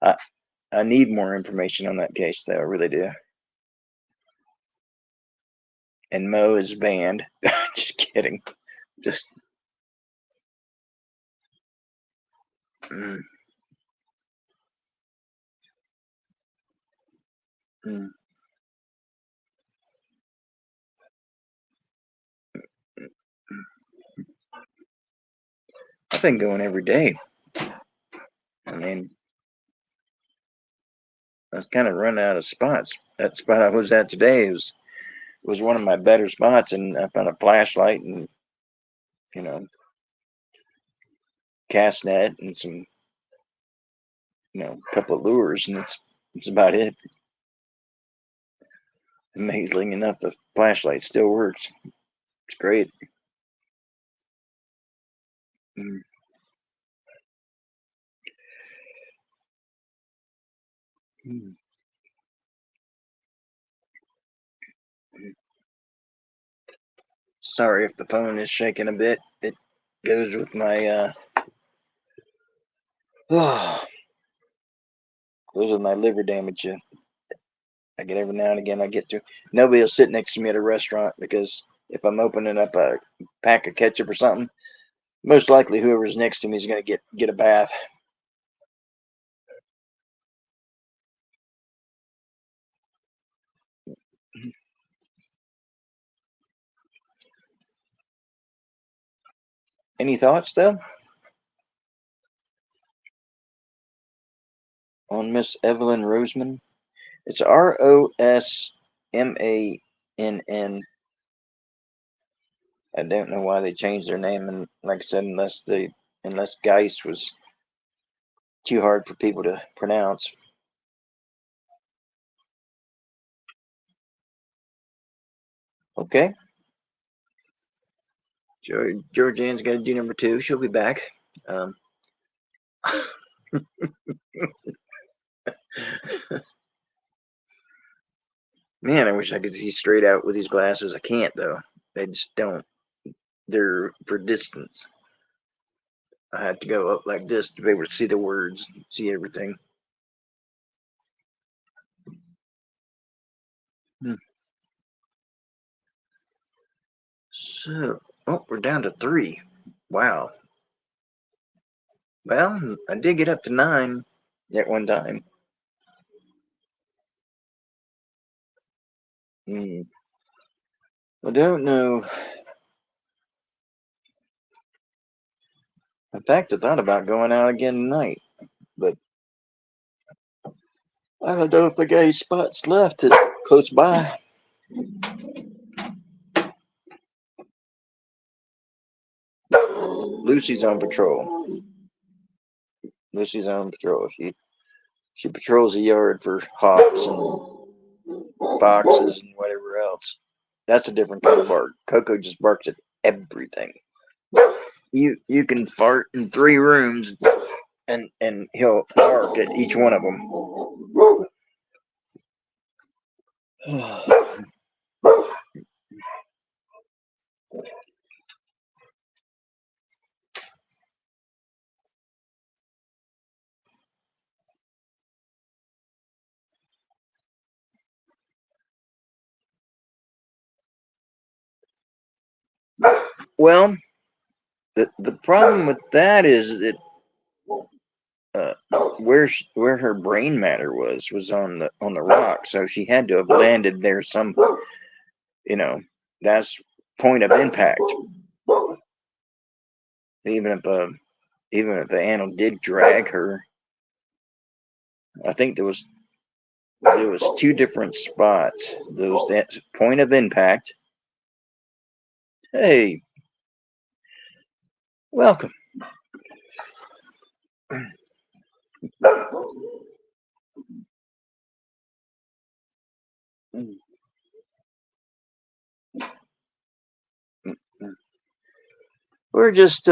I, I need more information on that case, though. I really do. And Mo is banned. Just kidding. Just mm, mm, mm. I've been going every day. I mean, I was kind of run out of spots. That spot I was at today was one of my better spots, and I found a flashlight and you know cast net and some a couple of lures, and it's about it. Amazingly enough, the flashlight still works. It's great. Mm, mm, mm. Sorry if the phone is shaking a bit. It goes with my oh, goes with my liver damage. I get every now and again. I get to nobody will sit next to me at a restaurant because if I'm opening up a pack of ketchup or something, most likely whoever's next to me is going to get a bath. Any thoughts though on Miss Evelyn Roseman? It's Rosmann. I don't know why they changed their name, and like I said, unless Geist was too hard for people to pronounce. Okay, Georgianne's got to do number two. She'll be back. Um, Man, I wish I could see straight out with these glasses. I can't though. They just don't. They're for distance. I had to go up like this to be able to see the words, see everything. Hmm. So, oh, we're down to three. Wow. Well, I did get up to nine at one time. Hmm. I don't know. In fact, I thought about going out again tonight, but I don't know if I got any spots left close by. Lucy's on patrol. Lucy's on patrol. She patrols the yard for hops and foxes and whatever else. That's a different kind of bark. Coco just barks at everything. You can fart in 3 rooms and he'll bark at each one of them. Well, the problem with that is that uh, where her brain matter was on the rock, so she had to have landed there some. You know, that's point of impact. Even if the animal did drag her, I think there was 2 different spots. There was that point of impact. Hey, welcome. We're just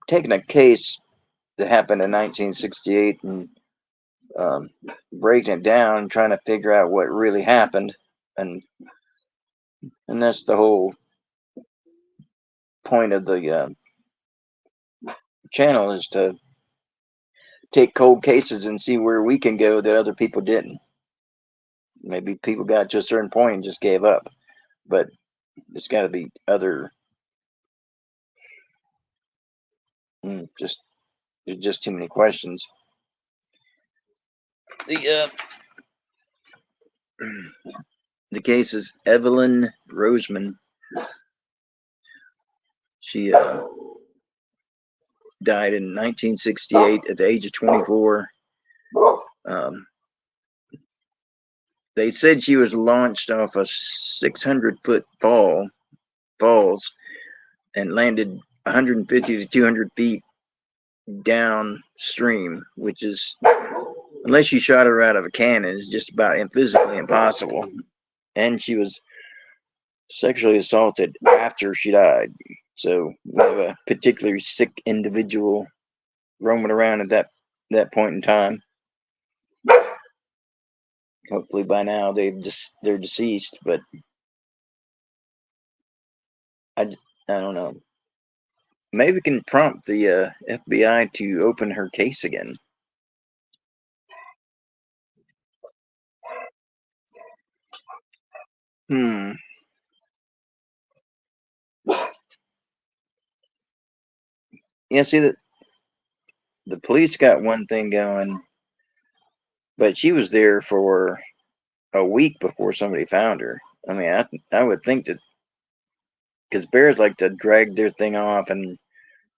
taking a case that happened in 1968 and um, breaking it down and trying to figure out what really happened, and that's the whole point of the channel, is to take cold cases and see where we can go that other people didn't. Maybe people got to a certain point and just gave up, but it's got to be other. Just there's just too many questions. The the case is Evelyn Roseman. She died in 1968 at the age of 24. Um, they said she was launched off a 600-foot falls and landed 150 to 200 feet downstream, which is, unless you shot her out of a cannon, is just about physically impossible. And she was sexually assaulted after she died. So we have a particularly sick individual roaming around at that point in time. Hopefully by now they're deceased, but I don't know. Maybe we can prompt the FBI to open her case again. Hmm. Yeah, see, the police got one thing going, but she was there for a week before somebody found her. I mean, I would think that, because bears like to drag their thing off and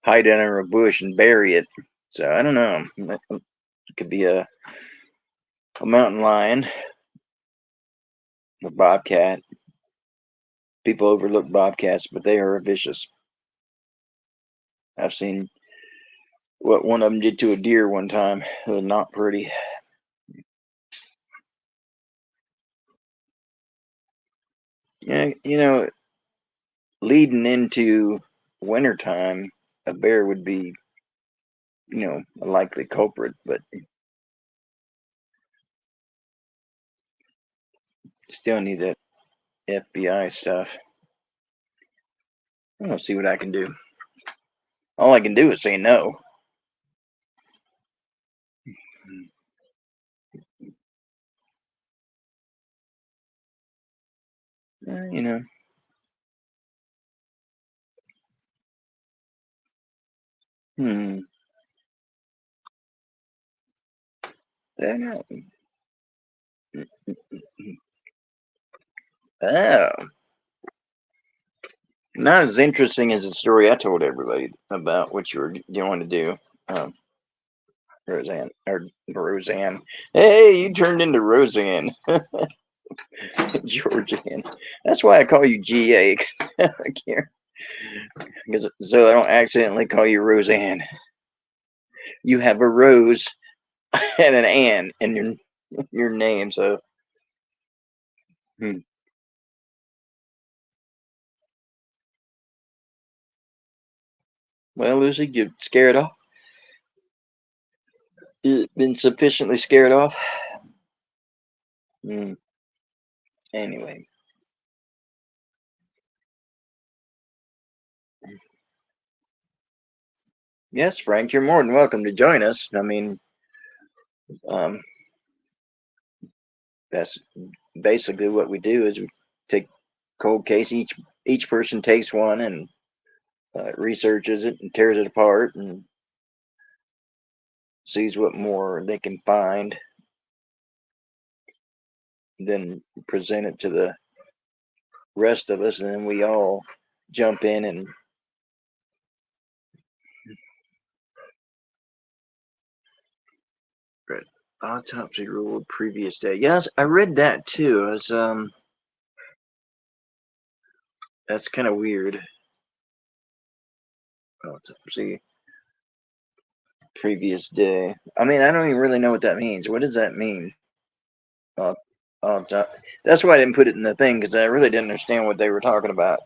hide under a bush and bury it. So I don't know. It could be a mountain lion, a bobcat. People overlook bobcats, but they are vicious. I've seen what one of them did to a deer one time. It was not pretty. Yeah, leading into wintertime, a bear would be, a likely culprit, but still need that FBI stuff. I'll see what I can do. All I can do is say no. You know. Hmm. I know. Oh. Not as interesting as the story I told everybody about what you were going to do, um, Roseanne or Roseanne. Hey, you turned into Roseanne, Georgian. That's why I call you GA. I can't, because so I don't accidentally call you Roseanne. You have a rose and an Ann in your name, so. Hmm. Well, Lucy, you scared off? You been sufficiently scared off? Hmm. Anyway, yes, Frank, you're more than welcome to join us. I mean, um, that's basically what we do is we take cold case. Each person takes one and researches it and tears it apart and sees what more they can find, then present it to the rest of us, and then we all jump in and read autopsy ruled previous day. Yes, I read that too. It was, that's kind of weird. Autopsy previous day. I mean, I don't even really know what that means. What does that mean? Uh, that's why I didn't put it in the thing because I really didn't understand what they were talking about.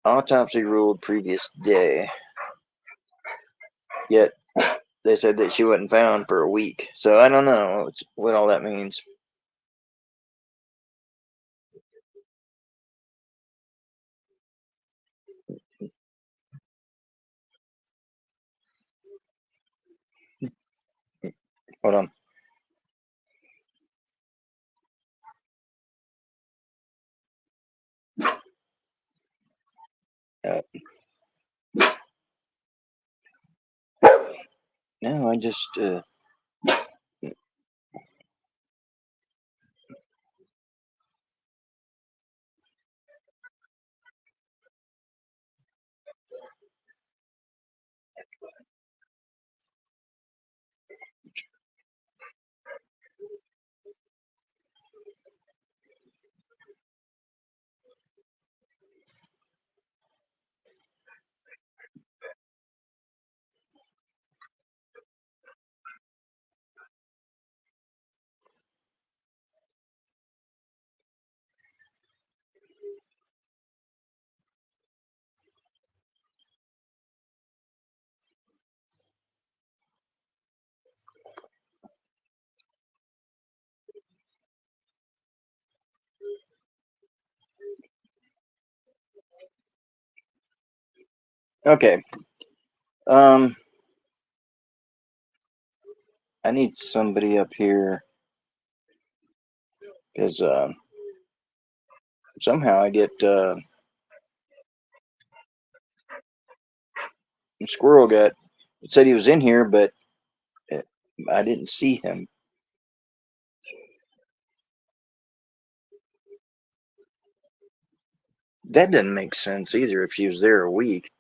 Autopsy ruled previous day. Yet they said that she wasn't found for a week. So I don't know what all that means. Hold on. Uh, no, I just. Okay. Um, I need somebody up here because somehow I get Squirrel got. It said he was in here, but uh, I didn't see him. That doesn't make sense either. If she was there a week,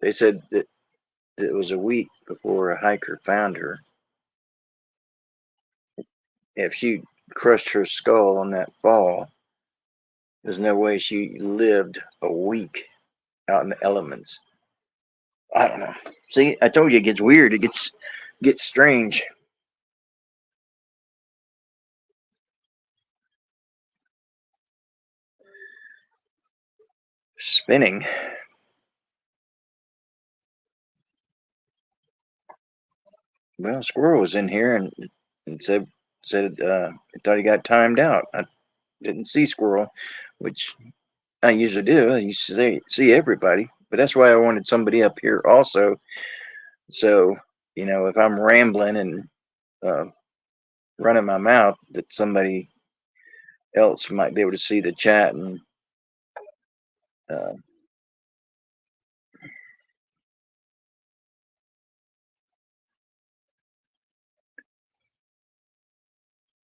they said that it was a week before a hiker found her. If she crushed her skull on that fall, there's no way she lived a week out in the elements. I don't know. See, I told you it gets weird. It gets strange. Spinning. Well, Squirrel was in here and said I thought he got timed out. I didn't see Squirrel, which I usually do. I used to see everybody, but that's why I wanted somebody up here also. So if I'm rambling and uh, running my mouth, that somebody else might be able to see the chat and uh,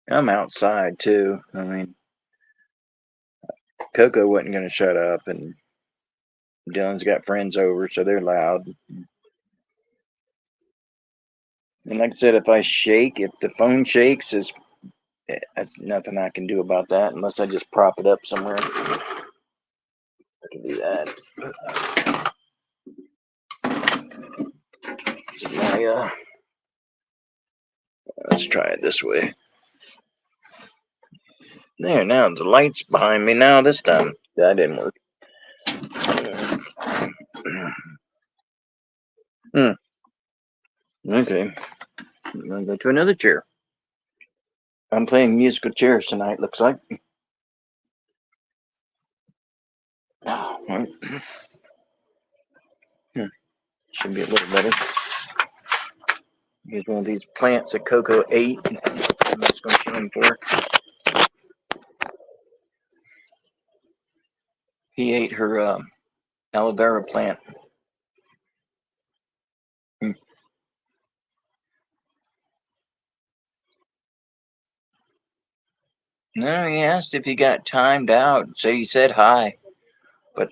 I'm outside too. I mean, Coco wasn't going to shut up, and Dylan's got friends over, so they're loud. And like I said, if the phone shakes, that's nothing I can do about that unless I just prop it up somewhere. I can do that. So let's try it this way. There, now the light's behind me now this time. That didn't work. Okay. I'm going to go to another chair. I'm playing musical chairs tonight, looks like. Right. Should be a little better. Here's one of these plants that Coco ate. I'm just going to show him for. He ate her aloe vera plant. No, he asked if he got timed out, so he said hi. But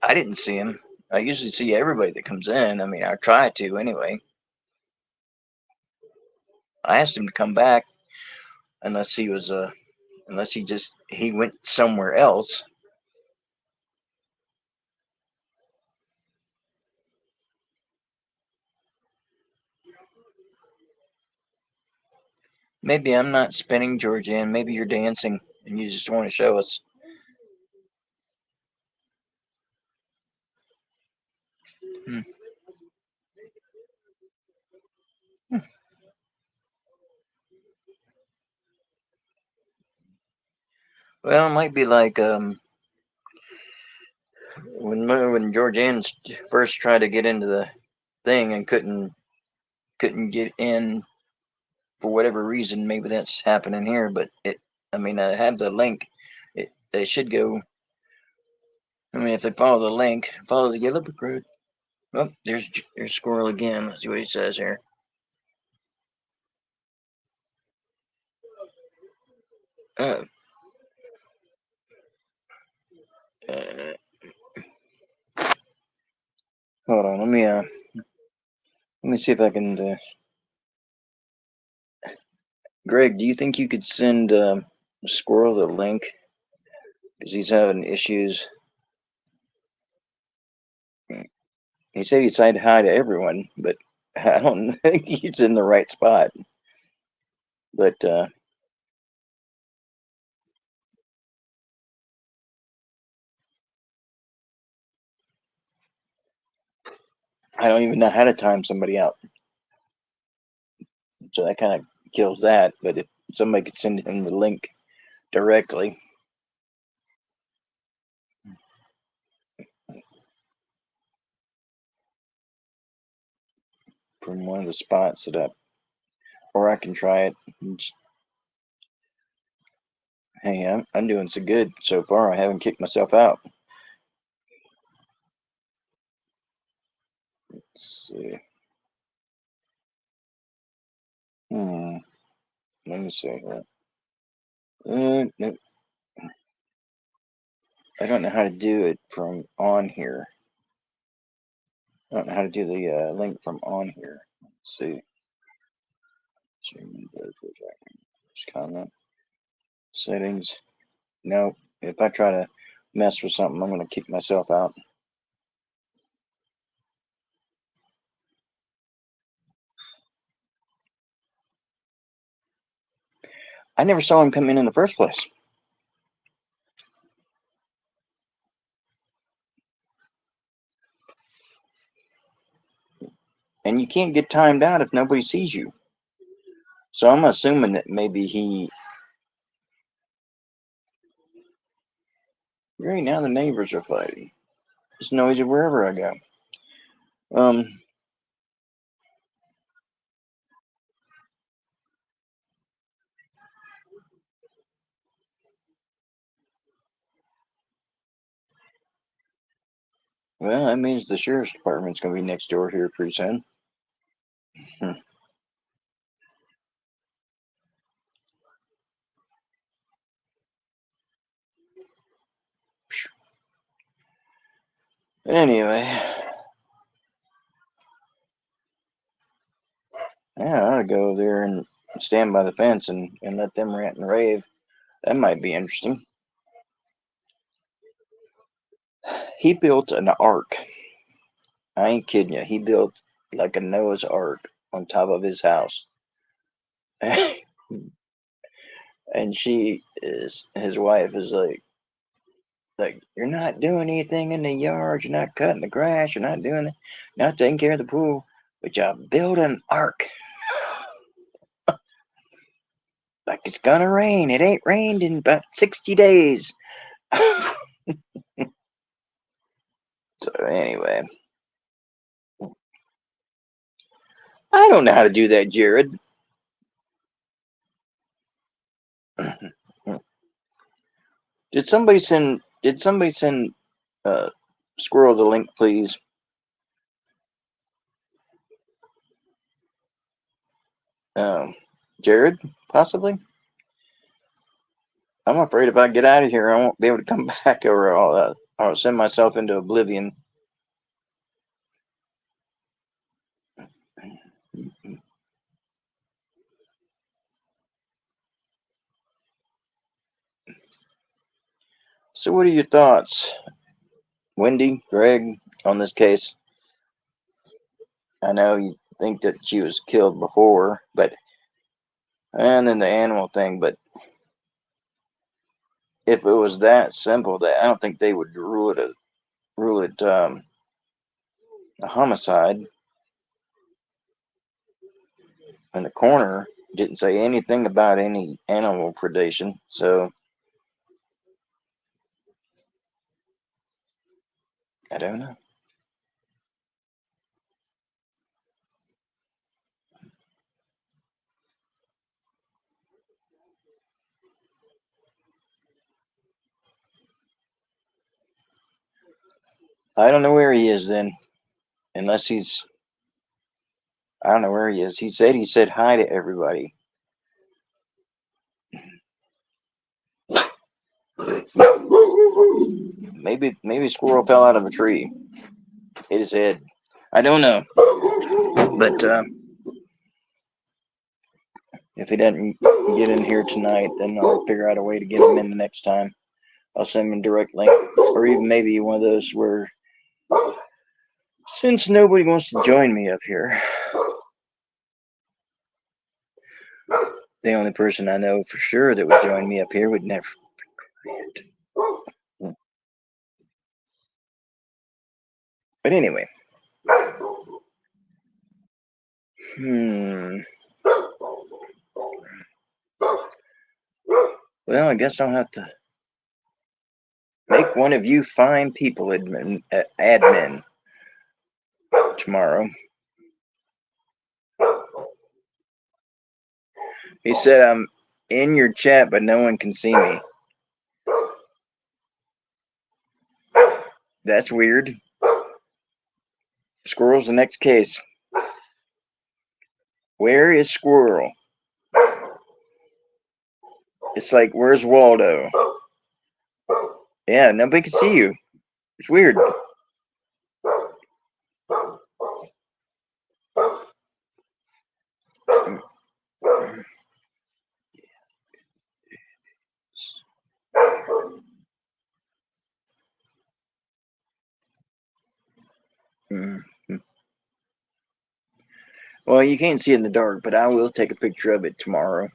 I didn't see him. I usually see everybody that comes in. I mean, I try to anyway. I asked him to come back unless he was unless he went somewhere else. Maybe I'm not spinning Georgianne. Maybe you're dancing and you just want to show us. Hmm. Well, it might be like when Georgianne first tried to get into the thing and couldn't get in for whatever reason. Maybe that's happening here, but I mean, I have the link. They should go. I mean, if they follow the link, follow the yellow brick road. Oh, there's Squirrel again. Let's see what he says here. Uh, uh, Hold on. Let me see if I can. Greg, do you think you could send Squirrel the link? Because he's having issues. He said he said hi to everyone, but I don't think he's in the right spot. But I don't even know how to time somebody out. So that kind of kills that. But if somebody could send him the link directly from one of the spots that up, or I can try it. Hey, I'm doing so good so far. I haven't kicked myself out. Let's see. Hmm. Let me see here. No, I don't know how to do it from on here. I don't know how to do the link from on here. Let's see. Just comment. Settings. Nope. If I try to mess with something, I'm going to kick myself out. I never saw him come in the first place. And you can't get timed out if nobody sees you. So I'm assuming that maybe right now the neighbors are fighting. It's noisy wherever I go. Well, that means the sheriff's department's going to be next door here pretty soon. Anyway, yeah, I ought to go over there and stand by the fence and let them rant and rave. That might be interesting. He built an ark. I ain't kidding you. He built like a Noah's Ark on top of his house. And his wife is like, you're not doing anything in the yard, you're not cutting the grass, you're not doing it, not taking care of the pool, but you build an ark. Like it's gonna rain. It ain't rained in about 60 days. So anyway, I don't know how to do that, Jared. Did somebody send uh Squirrel the link, please? Jared, possibly? I'm afraid if I get out of here, I won't be able to come back, or I'll send myself into oblivion. So, what are your thoughts, Wendy, Greg, on this case? I know you think that she was killed before, and then the animal thing, but if it was that simple, that I don't think they would rule it a homicide. And the coroner didn't say anything about any animal predation, so I don't know. I don't know where he is then, unless he's. I don't know where he is. He said hi to everybody. Maybe Squirrel fell out of a tree, hit his head. I don't know, but if he doesn't get in here tonight, then I'll figure out a way to get him in the next time. I'll send him a direct link, or even maybe one of those where, since nobody wants to join me up here, the only person I know for sure that would join me up here would never. But anyway, well, I guess I'll have to make one of you fine people admin tomorrow. He said I'm in your chat, but no one can see me. That's weird. Squirrel's the next case. Where is Squirrel? It's like, where's Waldo? Yeah, nobody can see you. It's weird. Mm-hmm. Well, you can't see it in the dark, but I will take a picture of it tomorrow.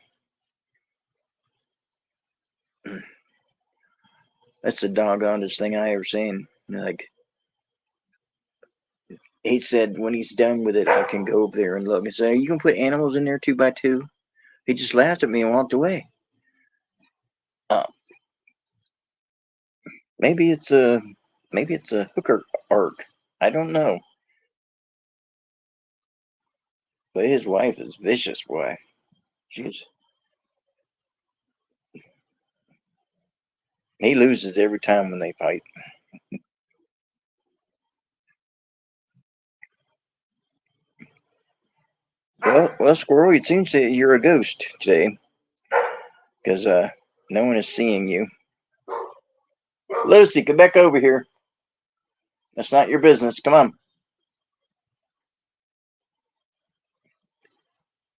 That's the doggonest thing I ever seen. Like, he said when he's done with it, I can go over there and look and say, you can put animals in there 2x2. He just laughed at me and walked away. Uh, maybe it's a hooker arc. I don't know. But his wife is vicious, boy. She's He loses every time when they fight. Well, Squirrel, it seems that you're a ghost today, because no one is seeing you. Lucy, come back over here. That's not your business. Come on.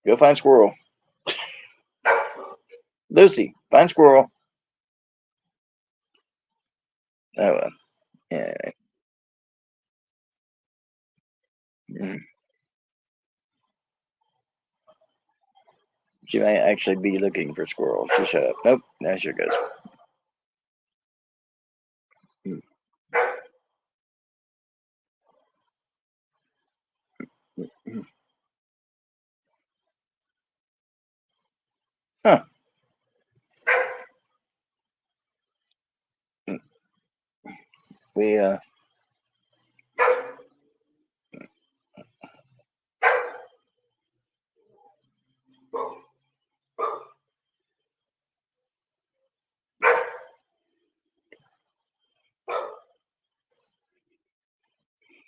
Go find squirrel. Lucy, find squirrel. Oh, yeah. Mm. She may actually be looking for squirrel. She shut up. Nope. There she goes. Mm. Huh. We,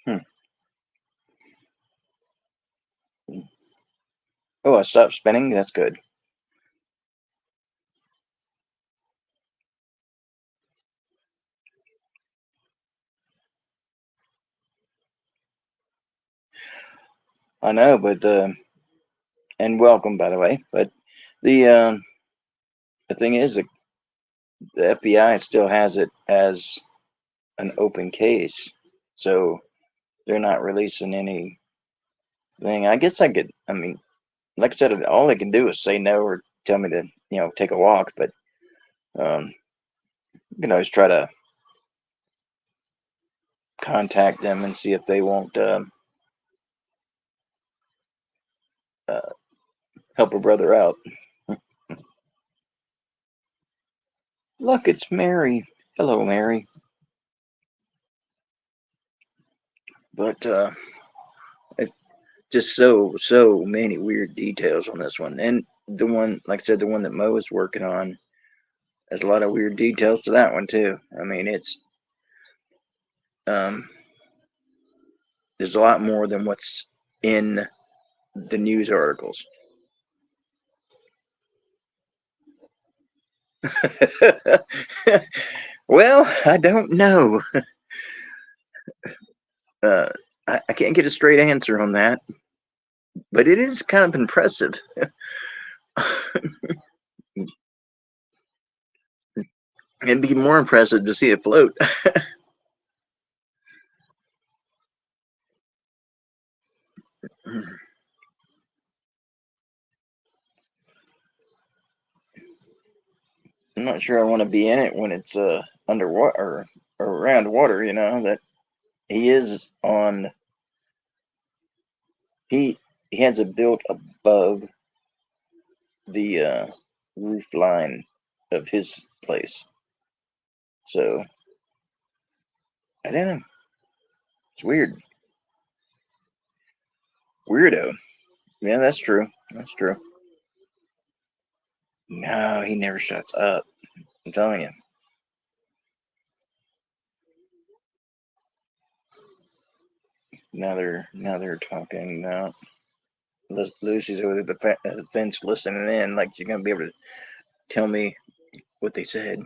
hmm. Oh, I stopped spinning. That's good. I know, but, and welcome, by the way. But the thing is, the FBI still has it as an open case. So they're not releasing anything. I guess I could, I mean, like I said, all they can do is say no or tell me to, take a walk. But um, you can always try to contact them and see if they won't uh, help a brother out. Look, it's Mary. Hello, Mary. But it, just so many weird details on this one, and the one, like I said, the one that Mo is working on, there's a lot of weird details to that one too. I mean, it's um, there's a lot more than what's in the news articles. Well, I don't know. Uh, I can't get a straight answer on that, but it is kind of impressive. It'd be more impressive to see it float. I'm not sure I want to be in it when it's underwater or around water. That he is on. He he has it built above the roof line of his place. So I don't know. It's weird. Weirdo. Yeah, that's true. That's true. No, he never shuts up. I'm telling you. Now they're talking now. Lucy's over the fence listening in, like she's gonna be able to tell me what they said.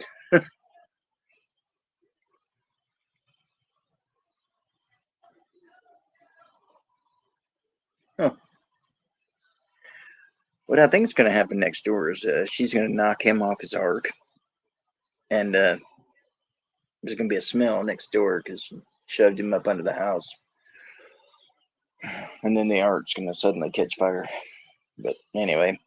Huh. What I think is gonna happen next door is she's gonna knock him off his ark, and there's gonna be a smell next door because she shoved him up under the house, and then the ark's gonna suddenly catch fire. But anyway,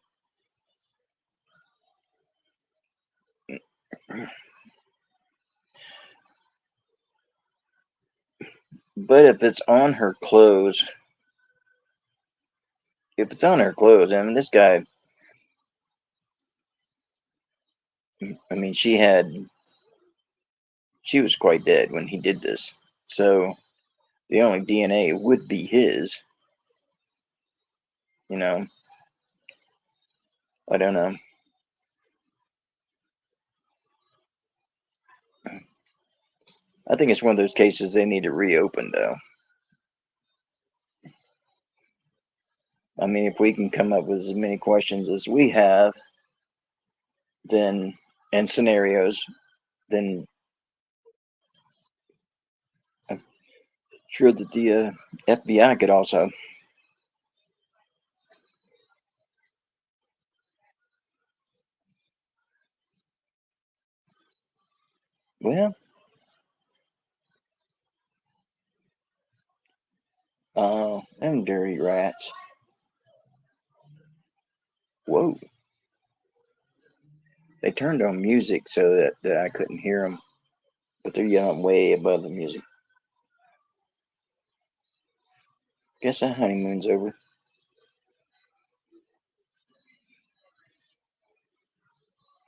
but if it's on her clothes, I mean, this guy, I mean, she was quite dead when he did this, so the only DNA would be his. You know, I don't know. I think it's one of those cases they need to reopen, though. I mean, if we can come up with as many questions as we have, then and scenarios, then Sure that the FBI could also. Well, them dirty rats. Whoa. They turned on music so that I couldn't hear them, but they're yelling way above the music. Guess that honeymoon's over.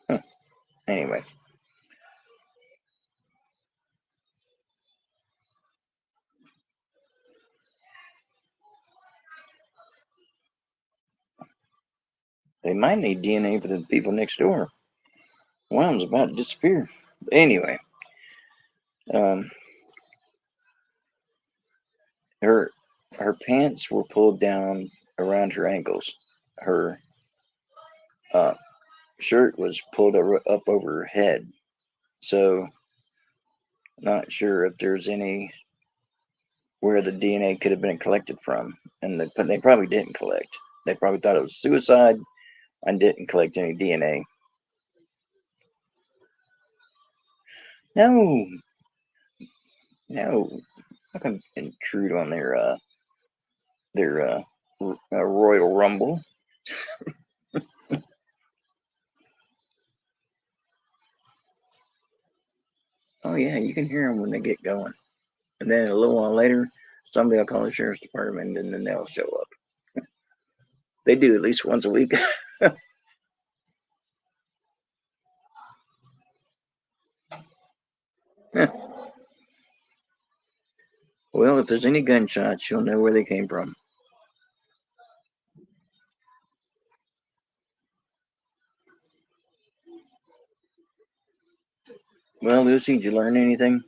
Huh. Anyway, they might need DNA for the people next door. One of them's about to disappear. Anyway, um, her her pants were pulled down around her ankles. Her uh, shirt was pulled up over her head. So, not sure if there's any where the DNA could have been collected from, and they probably didn't collect. They probably thought it was suicide and didn't collect any DNA. No, no, I can intrude on their Royal Rumble. Oh yeah, you can hear them when they get going, and then a little while later, somebody will call the sheriff's department, and then they'll show up. They do at least once a week. Well, if there's any gunshots, you'll know where they came from. Well, Lucy, did you learn anything?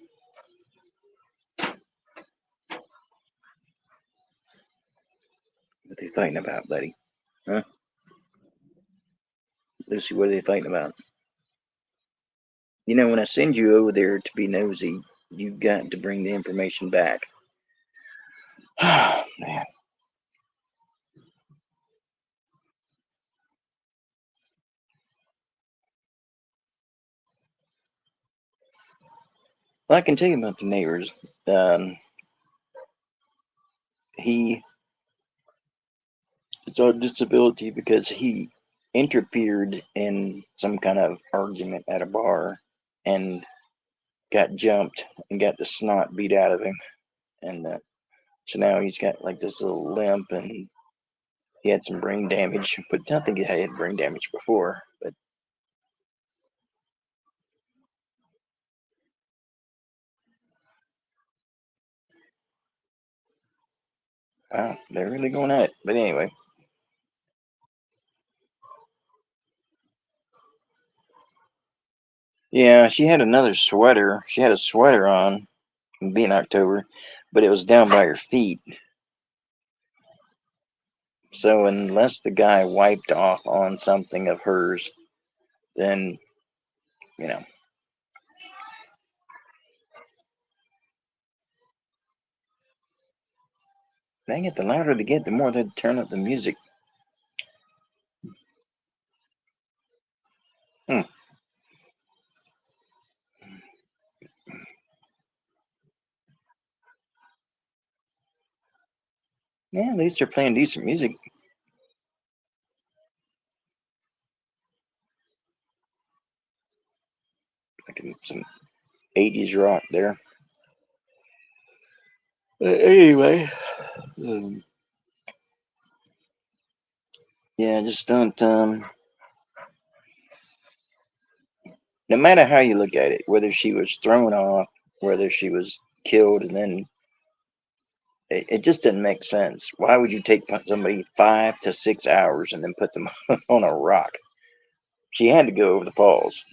What are they fighting about, buddy? Huh? Lucy, what are they fighting about? You know, when I send you over there to be nosy, you've got to bring the information back. Oh, man. Well, I can tell you about the neighbors. Um, he is on disability because he interfered in some kind of argument at a bar and got jumped and got the snot beat out of him. And so now he's got like this little limp and he had some brain damage. But I think he had brain damage before. But wow, they're really going at it. But anyway, yeah, she had another sweater. She had a sweater on, being October, but it was down by her feet. So unless the guy wiped off on something of hers, then you know, dang it, the louder they get, the more they turn up the music. Hmm. Yeah, at least they're playing decent music, like some '80s rock there. Anyway, um, yeah, just don't. No matter how you look at it, whether she was thrown off, whether she was killed, and then it just didn't make sense. Why would you take somebody 5 to 6 hours and then put them on a rock? She had to go over the falls.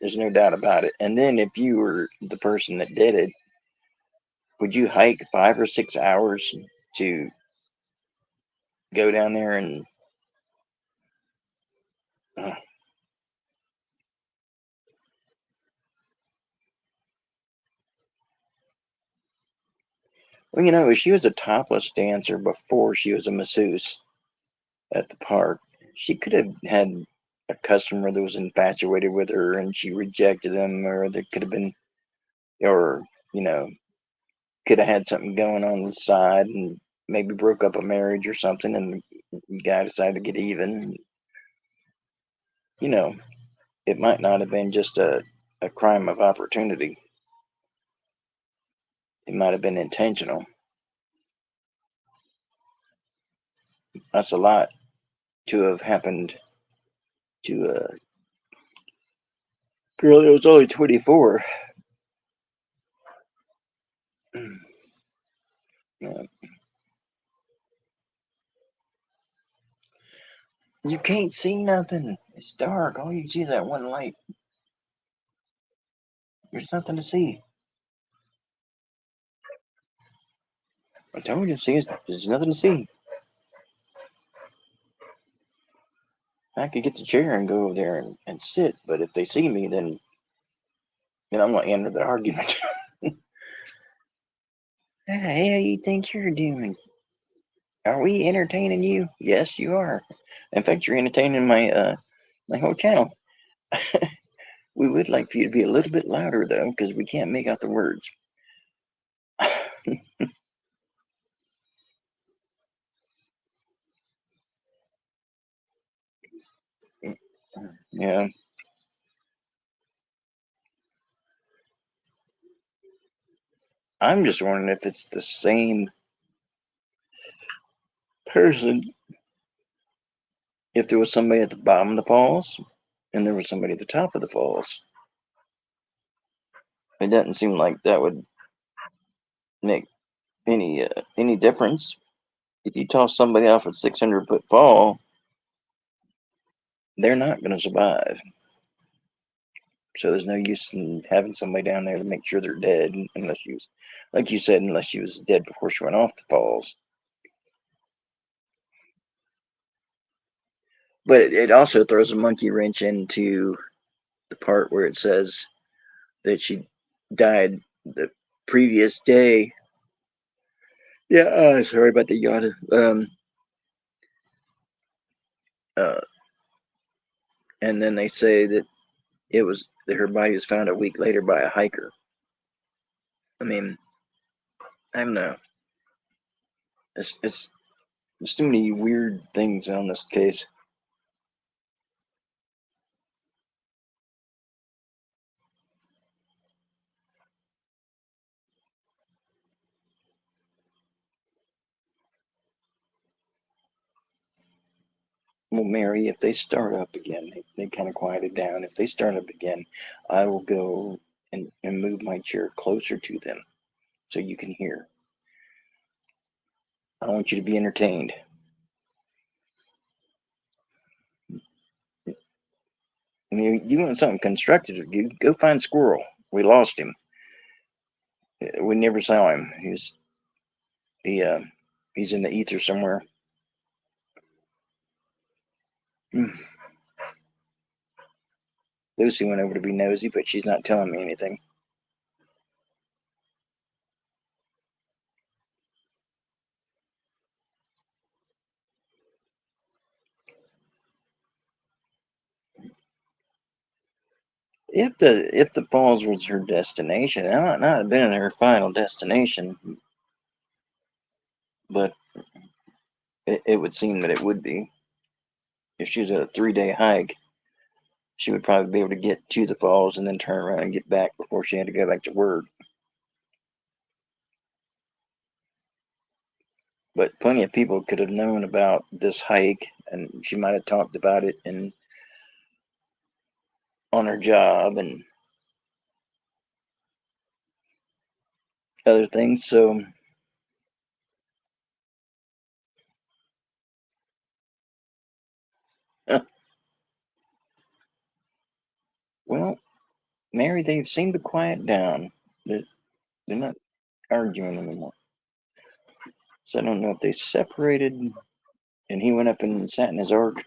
There's no doubt about it. And then if you were the person that did it, would you hike 5 or 6 hours to go down there and uh, Well, she was a topless dancer before she was a masseuse at the park. She could have had a customer that was infatuated with her and she rejected them, or there could have been, or, you know, could have had something going on the side and maybe broke up a marriage or something, and the guy decided to get even. You know, it might not have been just a crime of opportunity. It might have been intentional. That's a lot to have happened to a girl that was only 24. Yeah. You can't see nothing. It's dark. All you see is that one light. There's nothing to see. I told you, see, there's nothing to see. I could get the chair and go over there and sit, but if they see me, then I'm going to enter the argument. How the hell you think you're doing? Are we entertaining you? Yes, you are. In fact, you're entertaining my whole channel. We would like for you to be a little bit louder though, because we can't make out the words. Yeah, I'm just wondering if it's the same person. If there was somebody at the bottom of the falls and there was somebody at the top of the falls, it doesn't seem like that would make any difference. If you toss somebody off a 600-foot fall, they're not going to survive. So there's no use in having somebody down there to make sure they're dead, unless she was, like you said, unless she was dead before she went off the falls. But it also throws a monkey wrench into the part where it says that she died the previous day. Yeah, sorry about the yada. Uh, and then they say that it was that her body was found a week later by a hiker. I mean, I don't know. It's there's too many weird things on this case. Well, Mary, if they start up again, they kind of quieted down. If they start up again, I will go and move my chair closer to them so you can hear. I want you to be entertained. You want something constructive? You go find Squirrel. We lost him. We never saw him. He he's in the ether somewhere. Lucy went over to be nosy, but she's not telling me anything. If the falls was her destination, it might not have been her final destination, but it would seem that it would be. If she was a 3-day hike, she would probably be able to get to the falls and then turn around and get back before she had to go back to work. But plenty of people could have known about this hike, and she might have talked about it on her job and other things. So, well, Mary, they seem to quiet down. They're, they're not arguing anymore. So I don't know if they separated and he went up and sat in his ark.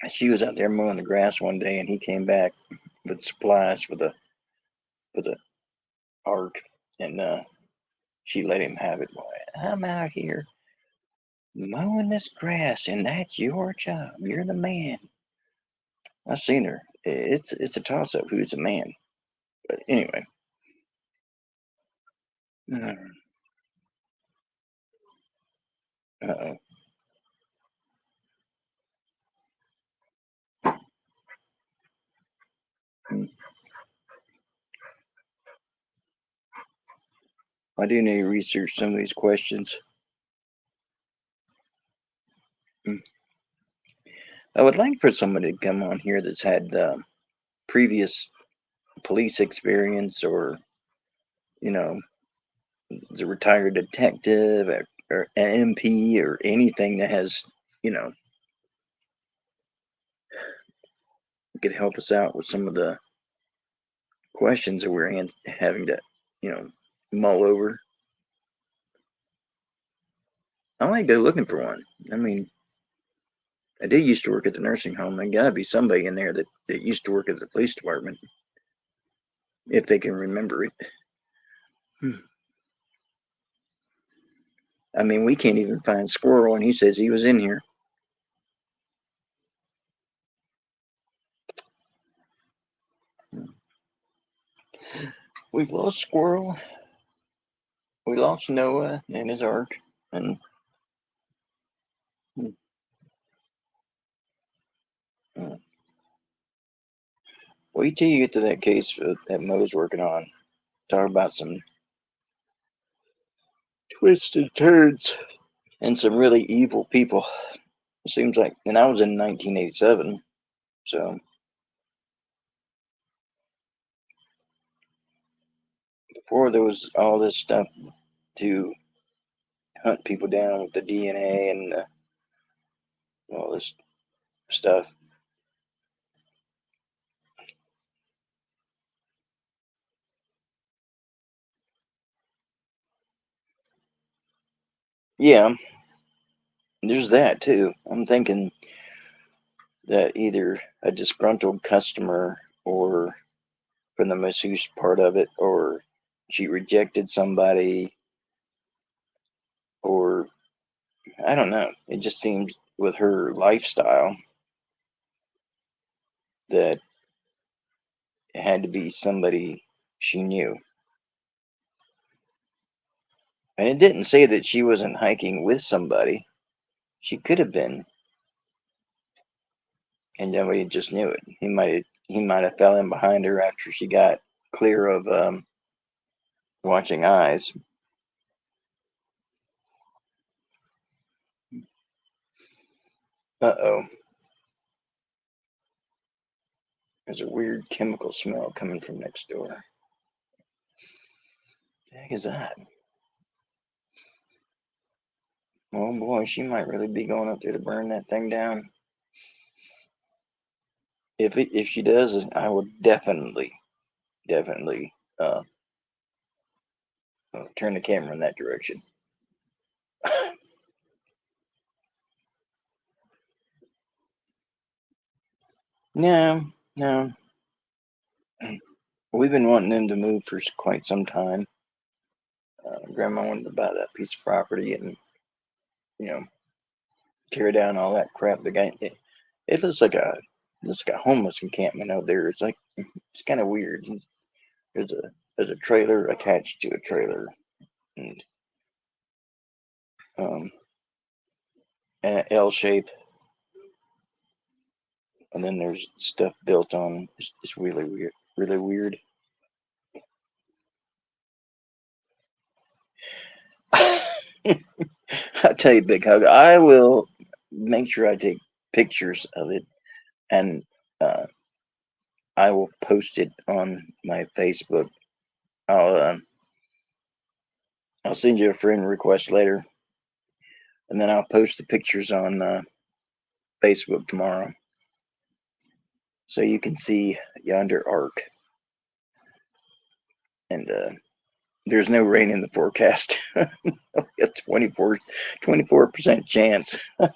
She was out there mowing the grass one day and he came back with supplies for for the ark, and she let him have it. Boy, I'm out here mowing this grass, and that's your job. You're the man. I've seen her. It's a toss up who's a man. But anyway. Uh-oh. I do need to research some of these questions. I would like for somebody to come on here that's had previous police experience, or, you know, is a retired detective, or an MP, or anything that has, you know, could help us out with some of the questions that we're having to, you know, mull over. I might go looking for one. I mean, I did used to work at the nursing home. There gotta be somebody in there that used to work at the police department, if they can remember it. I mean, we can't even find Squirrel, and he says he was in here. We've lost Squirrel. We lost Noah and his ark, and wait till you get to that case that Mo's working on. Talk about some twisted turds and some really evil people. It seems like, and that was in 1987. So before there was all this stuff to hunt people down with the DNA and all this stuff. Yeah, there's that too. I'm thinking that either a disgruntled customer, or from the masseuse part of it, or she rejected somebody, or I don't know. It just seems with her lifestyle that it had to be somebody she knew. And it didn't say that she wasn't hiking with somebody. She could have been, and nobody just knew it. He might have fell in behind her after she got clear of watching eyes. Uh-oh. There's a weird chemical smell coming from next door. What the heck is that? Oh boy, she might really be going up there to burn that thing down. If she does, I will definitely uh, turn the camera in that direction. No, no. We've been wanting them to move for quite some time. Grandma wanted to buy that piece of property and, you know, tear down all that crap. The guy, it looks like a homeless encampment out there. It's kind of weird. There's a trailer attached to a trailer, and um, an L shape, and then there's stuff built on. It's really weird. Really weird. I'll tell you, Big Hug. I will make sure I take pictures of it, and uh, I will post it on my Facebook. I'll uh, I'll send you a friend request later, and then I'll post the pictures on Facebook tomorrow, so you can see yonder arc. And there's no rain in the forecast. A 24% chance. I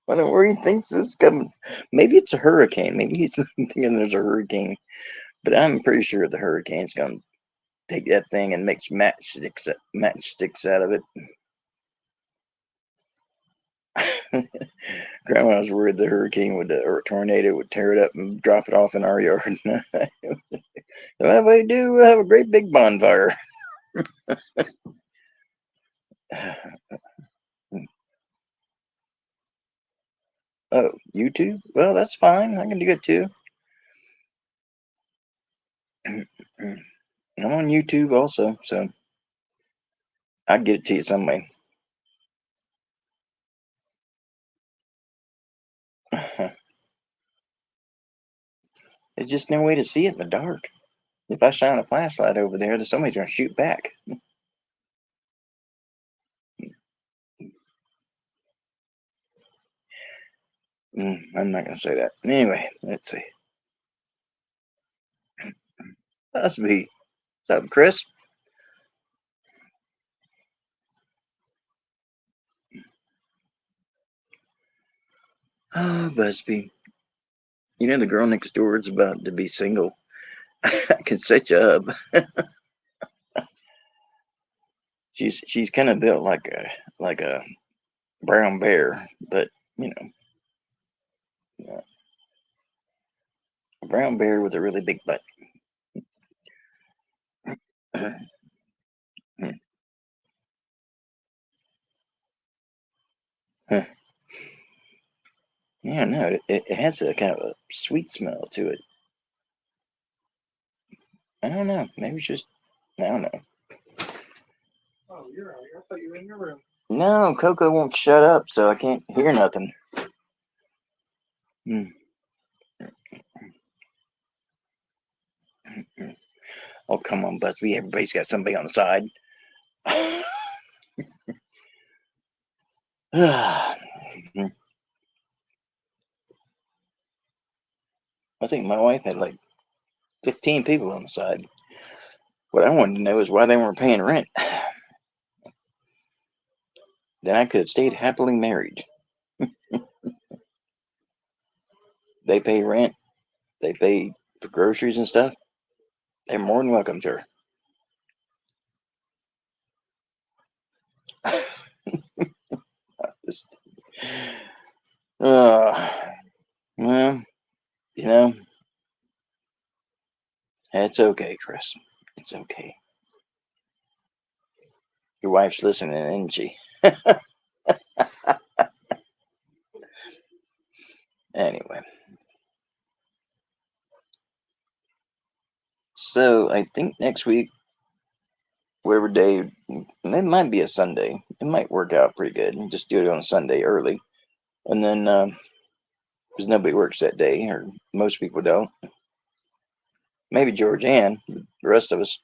don't know where he thinks this is coming. Maybe it's a hurricane. Maybe he's thinking there's a hurricane, but I'm pretty sure the hurricane's going to take that thing and make matchsticks out of it. Grandma was worried the hurricane or a tornado would tear it up and drop it off in our yard. That way, we'll have a great big bonfire. Oh, YouTube? Well, that's fine. I can do it too. I'm on YouTube also, so I'll get it to you some way. There's just no way to see it in the dark. If I shine a flashlight over there, then somebody's going to shoot back. I'm not going to say that. Anyway, let's see. Busby. What's up, Chris? Oh, Busby. You know the girl next door is about to be single. I can set you up. She's kind of built like a brown bear, but you know, a brown bear with a really big butt. Yeah, no, it has a kind of a sweet smell to it. I don't know. Maybe it's just, I don't know. Oh, you're out here. I thought you were in your room. No, Coco won't shut up, so I can't hear nothing. Oh, come on, Busby. Everybody's got somebody on the side. I think my wife had like 15 people on the side. What I wanted to know is why they weren't paying rent. Then I could have stayed happily married. They pay rent. They pay for groceries and stuff. They're more than welcome, sir. This, well, you know, it's okay, Chris. It's okay. Your wife's listening, isn't she? Anyway, so I think next week, whatever day, it might be a Sunday. It might work out pretty good. Just do it on a Sunday early, and then because nobody works that day, or most people don't. Maybe George Ann, the rest of us.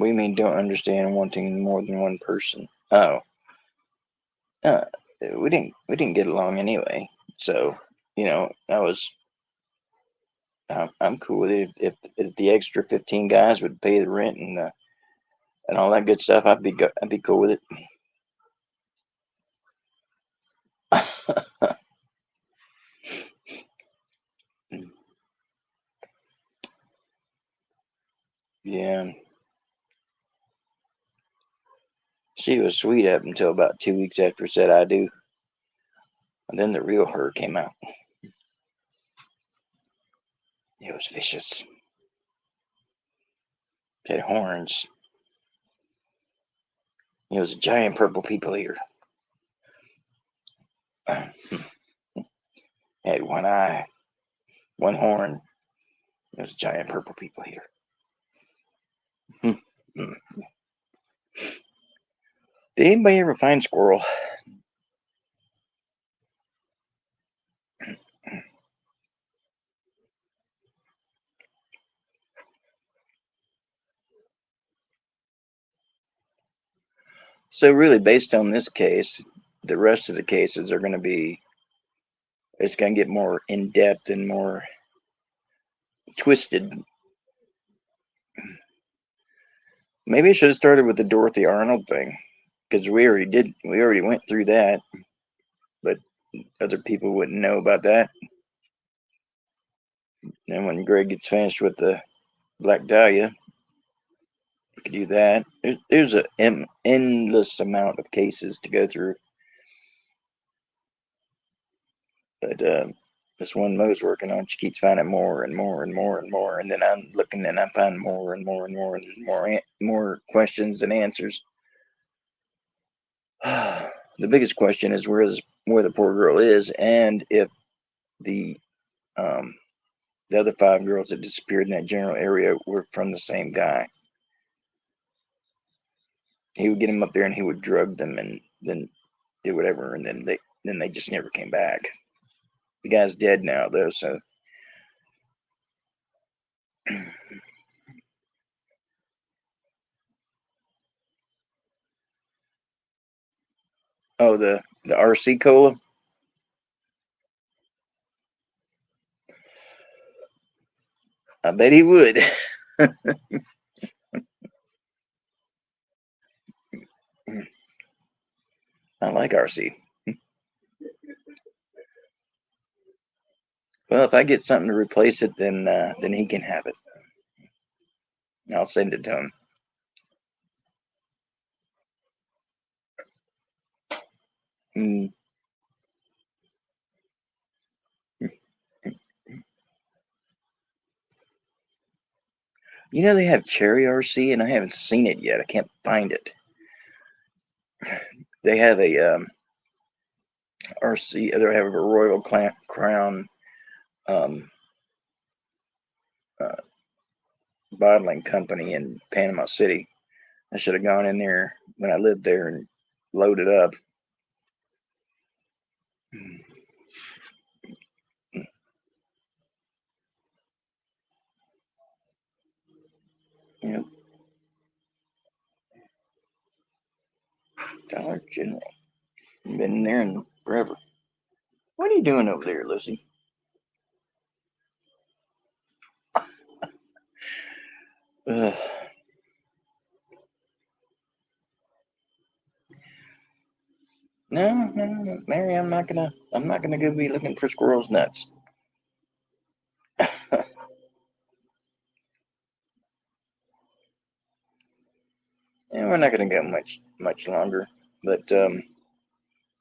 We mean don't understand wanting more than one person. Oh, uh, we didn't get along anyway. So I'm cool with it. If the extra 15 guys would pay the rent and all that good stuff, I'd be cool with it. Yeah, she was sweet up until about 2 weeks after said I do, and then the real her came out. It was vicious. It had horns. It was a giant purple people eater. Had one eye, one horn. It was a giant purple people eater. Did anybody ever find squirrel? So really, based on this case, the rest of the cases are going to be. It's going to get more in depth and more twisted. Maybe I should have started with the Dorothy Arnold thing, because we already went through that, but other people wouldn't know about that. And when Greg gets finished with the Black Dahlia, we could do that. There's an endless amount of cases to go through. But this one Mo's working on, she keeps finding more and more and more and more. And then I'm looking and I find more and more and more. And there's more questions than answers. The biggest question is where the poor girl is, and if the other 5 girls that disappeared in that general area were from the same guy. He would get them up there and he would drug them and then do whatever, and then they just never came back. The guy's dead now though, so oh, the RC cola. I bet he would. I like RC. Well, if I get something to replace it, then he can have it. I'll send it to him. Mm. You know they have cherry RC, and I haven't seen it yet. I can't find it. They have a RC. They have a Royal Crown um, uh, bottling company in Panama City. I should have gone in there when I lived there and loaded up. Yep. Dollar General. Been there in forever. What are you doing over there, Lucy? Ugh. No, Mary. I'm not gonna go be looking for squirrels' nuts. And we're not gonna go much longer. But it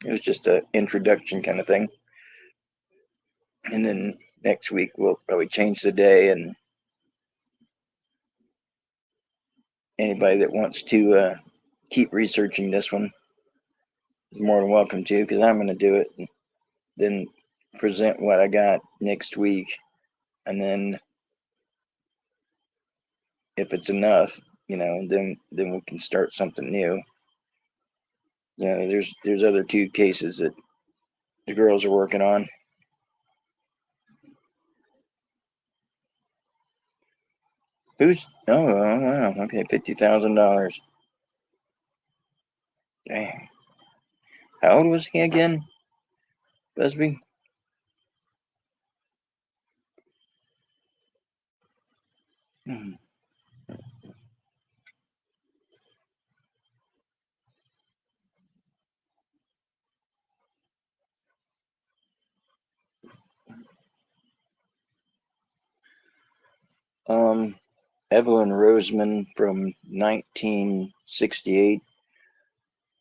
was just an introduction kind of thing. And then next week we'll probably change the day, and anybody that wants to keep researching this one is more than welcome to, because I'm going to do it and then present what I got next week. And then if it's enough, then we can start something new. There's other 2 cases that the girls are working on. Oh wow, okay, $50,000. Dang. How old was he again, Busby? Hmm. Um, Evelyn Roseman from 1968.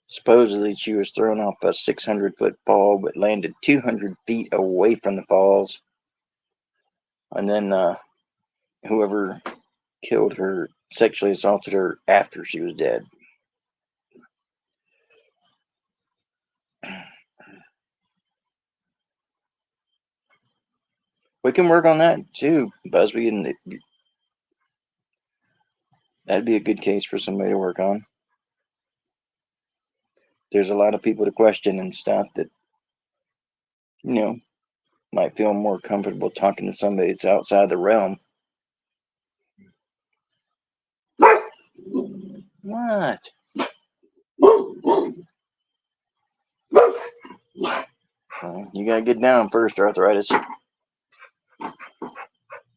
Supposedly, she was thrown off a 600-foot fall, but landed 200 feet away from the falls. And then whoever killed her sexually assaulted her after she was dead. We can work on that too, Busby, and that'd be a good case for somebody to work on. There's a lot of people to question and stuff that, might feel more comfortable talking to somebody that's outside the realm. What? Well, you gotta get down first, arthritis.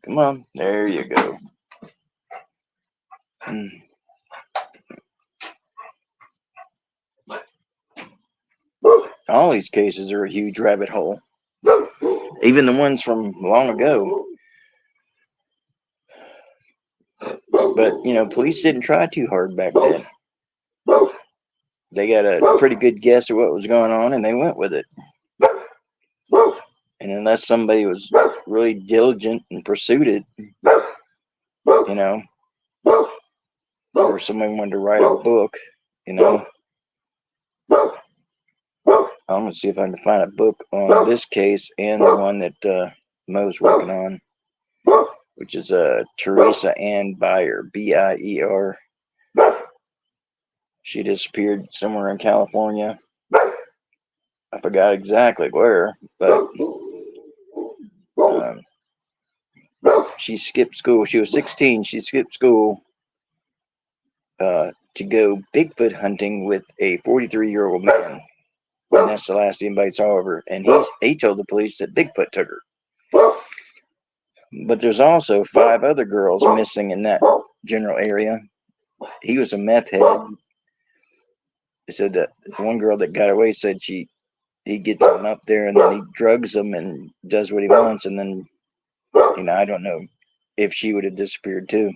Come on, there you go. All these cases are a huge rabbit hole. Even the ones from long ago. But, police didn't try too hard back then. They got a pretty good guess of what was going on, and they went with it. And unless somebody was really diligent and pursued it, or somebody wanted to write a book, I'm going to see if I can find a book on this case and the one that Mo's working on, which is Teresa Ann Byer, Bier. She disappeared somewhere in California. I forgot exactly where, but she skipped school. She was 16. She skipped school to go Bigfoot hunting with a 43-year-old man. And that's the last anybody saw of her. And he told the police that Bigfoot took her. But there's also 5 other girls missing in that general area. He was a meth head. He said that one girl that got away said he gets them up there and then he drugs them and does what he wants. And then, I don't know if she would have disappeared too.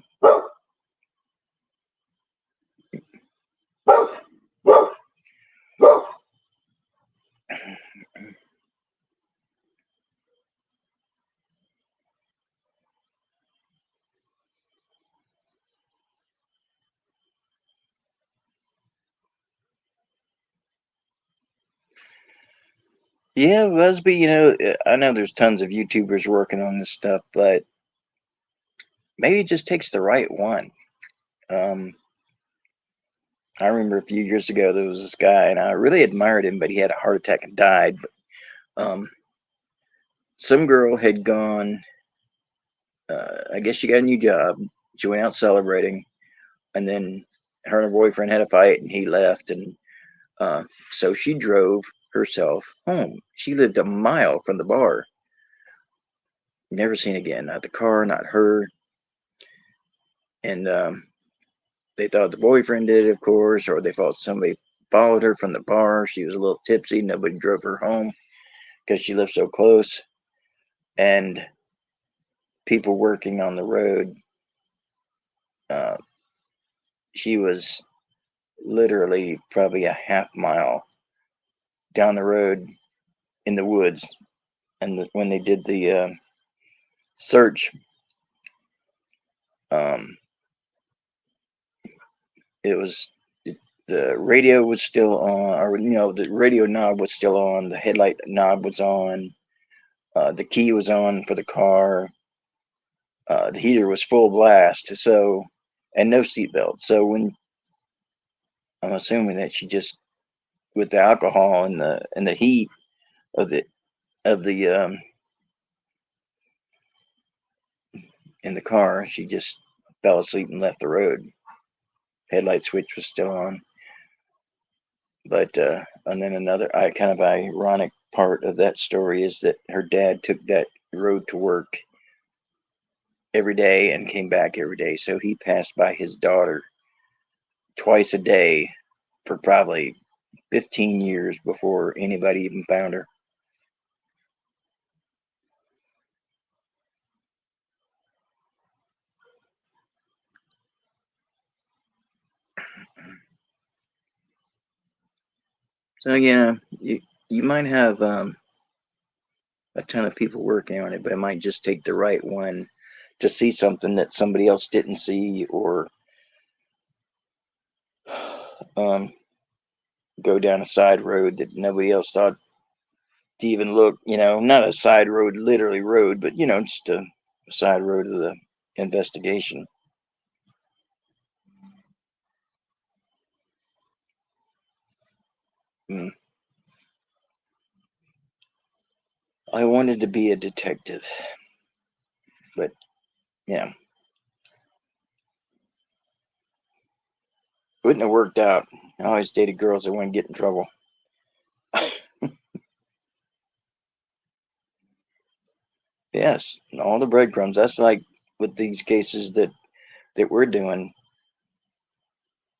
Yeah, Busby, I know there's tons of YouTubers working on this stuff, but maybe it just takes the right one. I remember a few years ago there was this guy, and I really admired him, but he had a heart attack and died. But some girl had gone, I guess she got a new job. She went out celebrating, and then her and her boyfriend had a fight, and he left, and so she drove herself home. She lived a mile from the bar. Never seen again. Not the car, not her. And they thought the boyfriend did it, of course, or they thought somebody followed her from the bar. She was a little tipsy. Nobody drove her home because she lived so close. And people working on the road, she was literally probably a half mile down the road in the woods. And when they did the search, it was the radio was still on, or the radio knob was still on, the headlight knob was on, the key was on for the car, the heater was full blast, so, and no seatbelt. So when I'm assuming that she just, with the alcohol and the heat of the in the car, she just fell asleep and left the road. Headlight switch was still on. But and then another kind of ironic part of that story is that her dad took that road to work every day and came back every day. So he passed by his daughter twice a day for probably 15 years before anybody even found her. So yeah, you might have a ton of people working on it, but it might just take the right one to see something that somebody else didn't see, or go down a side road that nobody else thought to even look. Not a side road, literally road, but just a side road of the investigation. Mm. I wanted to be a detective, but yeah, wouldn't have worked out. I always dated girls that wouldn't get in trouble. Yes, all the breadcrumbs. That's like with these cases that we're doing.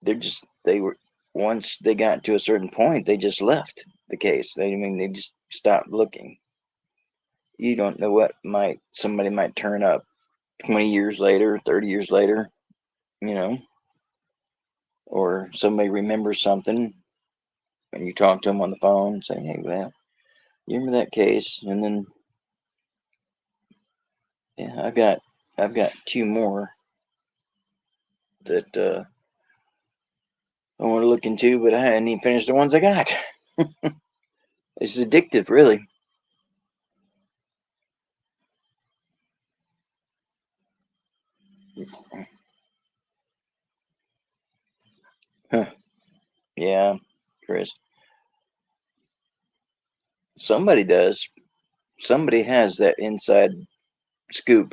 They were, once they got to a certain point, they just left the case. They just stopped looking. You don't know what somebody might turn up 20 years later, 30 years later. you know, or somebody remembers something and you talk to them on the phone saying, hey, well, you remember that case? And then, yeah, I've got two more that I want to look into, but I hadn't even finished the ones I got. It's addictive, really. Huh. Yeah, Chris. Somebody does. Somebody has that inside scoop.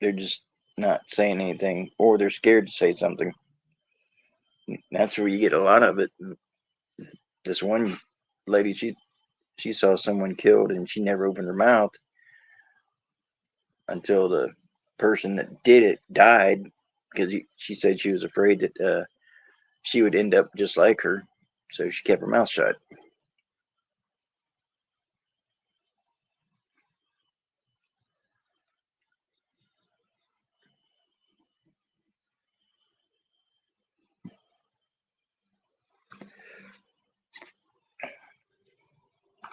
They're just not saying anything, or they're scared to say something. That's where you get a lot of it. This one lady, she saw someone killed, and she never opened her mouth until the person that did it died, because she said she was afraid that she would end up just like her, so she kept her mouth shut.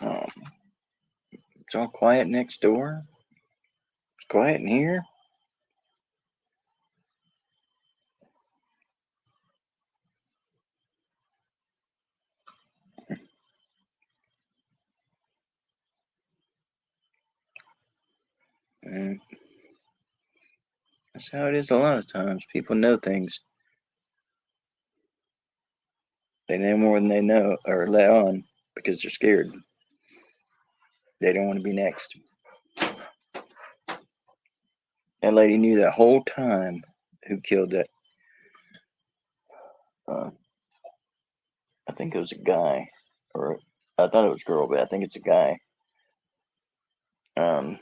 Um, it's all quiet next door. It's quiet in here. And that's how it is a lot of times. People know things. They know more than they know or let on because they're scared. They don't want to be next. That lady knew that whole time who killed that. Uh, I think it was a guy, or I thought it was a girl, but I think it's a guy. Um,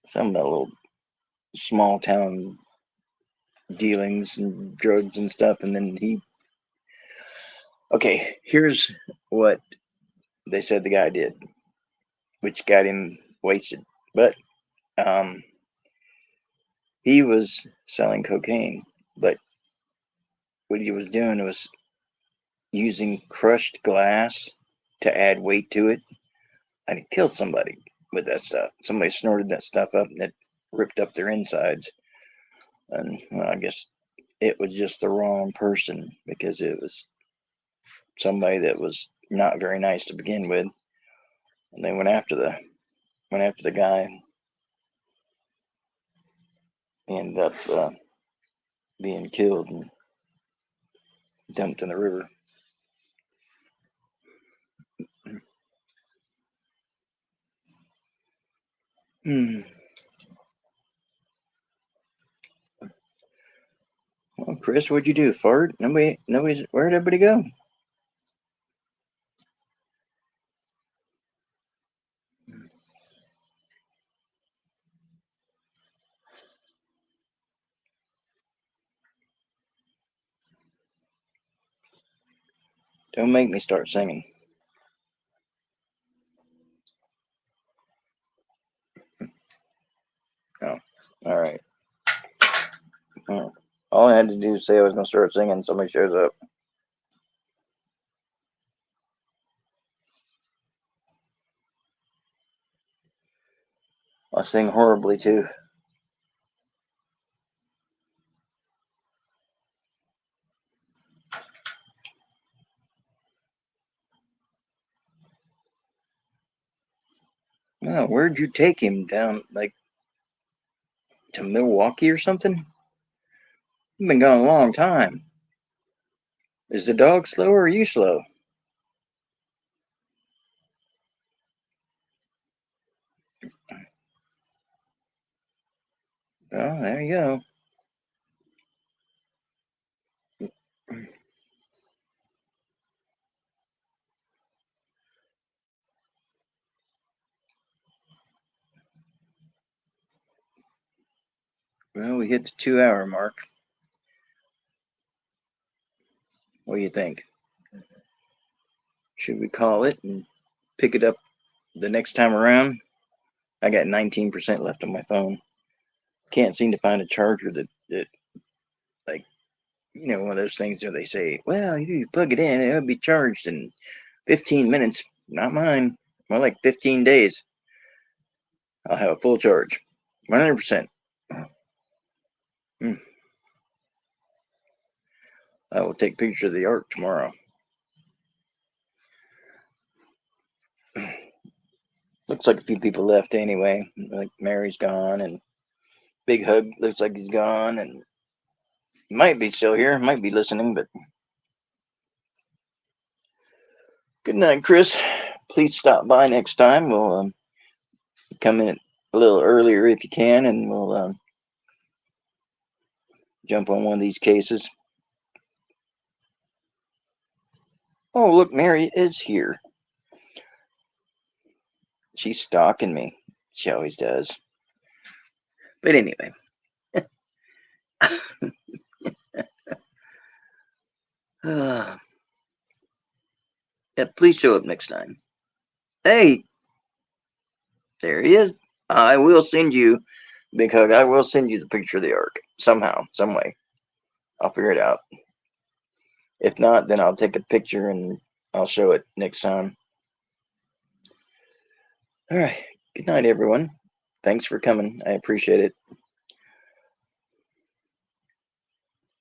Some about little small town dealings and drugs and stuff, and then he. Okay, here's what they said the guy did, which got him wasted. But um, he was selling cocaine, but what he was doing was using crushed glass to add weight to it, and he killed somebody with that stuff. Somebody snorted that stuff up, and it ripped up their insides. And well, I guess it was just the wrong person because it was somebody that was not very nice to begin with, and they went after the guy. He ended up being killed and dumped in the river. Hmm. Well, Chris, what'd you do? Fart? Nobody's. Where'd everybody go? Don't make me start singing. Oh, all right. Hmm. All I had to do was say I was going to start singing, and somebody shows up. I sing horribly too. Oh, where'd you take him down? Like to Milwaukee or something? You've been gone a long time. Is the dog slow or are you slow? Oh, there you go. Well, we hit the 2 hour mark. What do you think? Should we call it and pick it up the next time around? I got 19% left on my phone. Can't seem to find a charger that Like, one of those things where they say, well, if you plug it in, it'll be charged in 15 minutes. Not mine. More like 15 days. I'll have a full charge. 100%. I will take pictures of the ark tomorrow. Looks like a few people left anyway. Like Mary's gone, and Big Hug looks like he's gone, and he might be still here, might be listening, but good night, Chris. Please stop by next time. We'll come in a little earlier if you can, and we'll jump on one of these cases. Oh, look, Mary is here. She's stalking me. She always does. But anyway. Yeah, please show up next time. Hey, there he is. I will send you, Big Hug, I will send you the picture of the ark. Somehow, some way. I'll figure it out. If not, then I'll take a picture and I'll show it next time. All right. Good night, everyone. Thanks for coming. I appreciate it.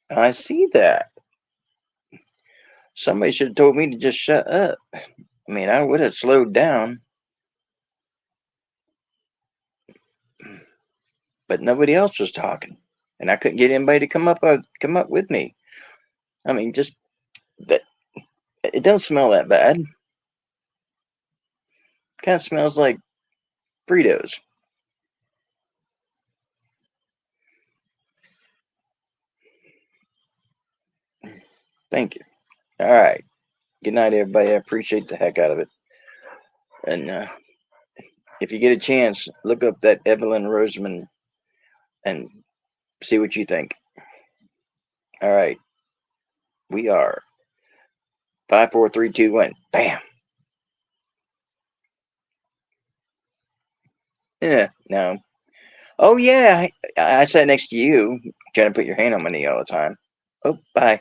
I see that. Somebody should have told me to just shut up. I mean, I would have slowed down. But nobody else was talking. And I couldn't get anybody to come up with me. I mean, just that it don't smell that bad. Kind of smells like Fritos. Thank you. All right. Good night, everybody. I appreciate the heck out of it. And if you get a chance, look up that Evelyn Roseman and see what you think. All right. We are 5, 4, 3, 2, 1. Bam. Yeah. No. Oh yeah. I sat next to you, trying to put your hand on my knee all the time. Oh, bye.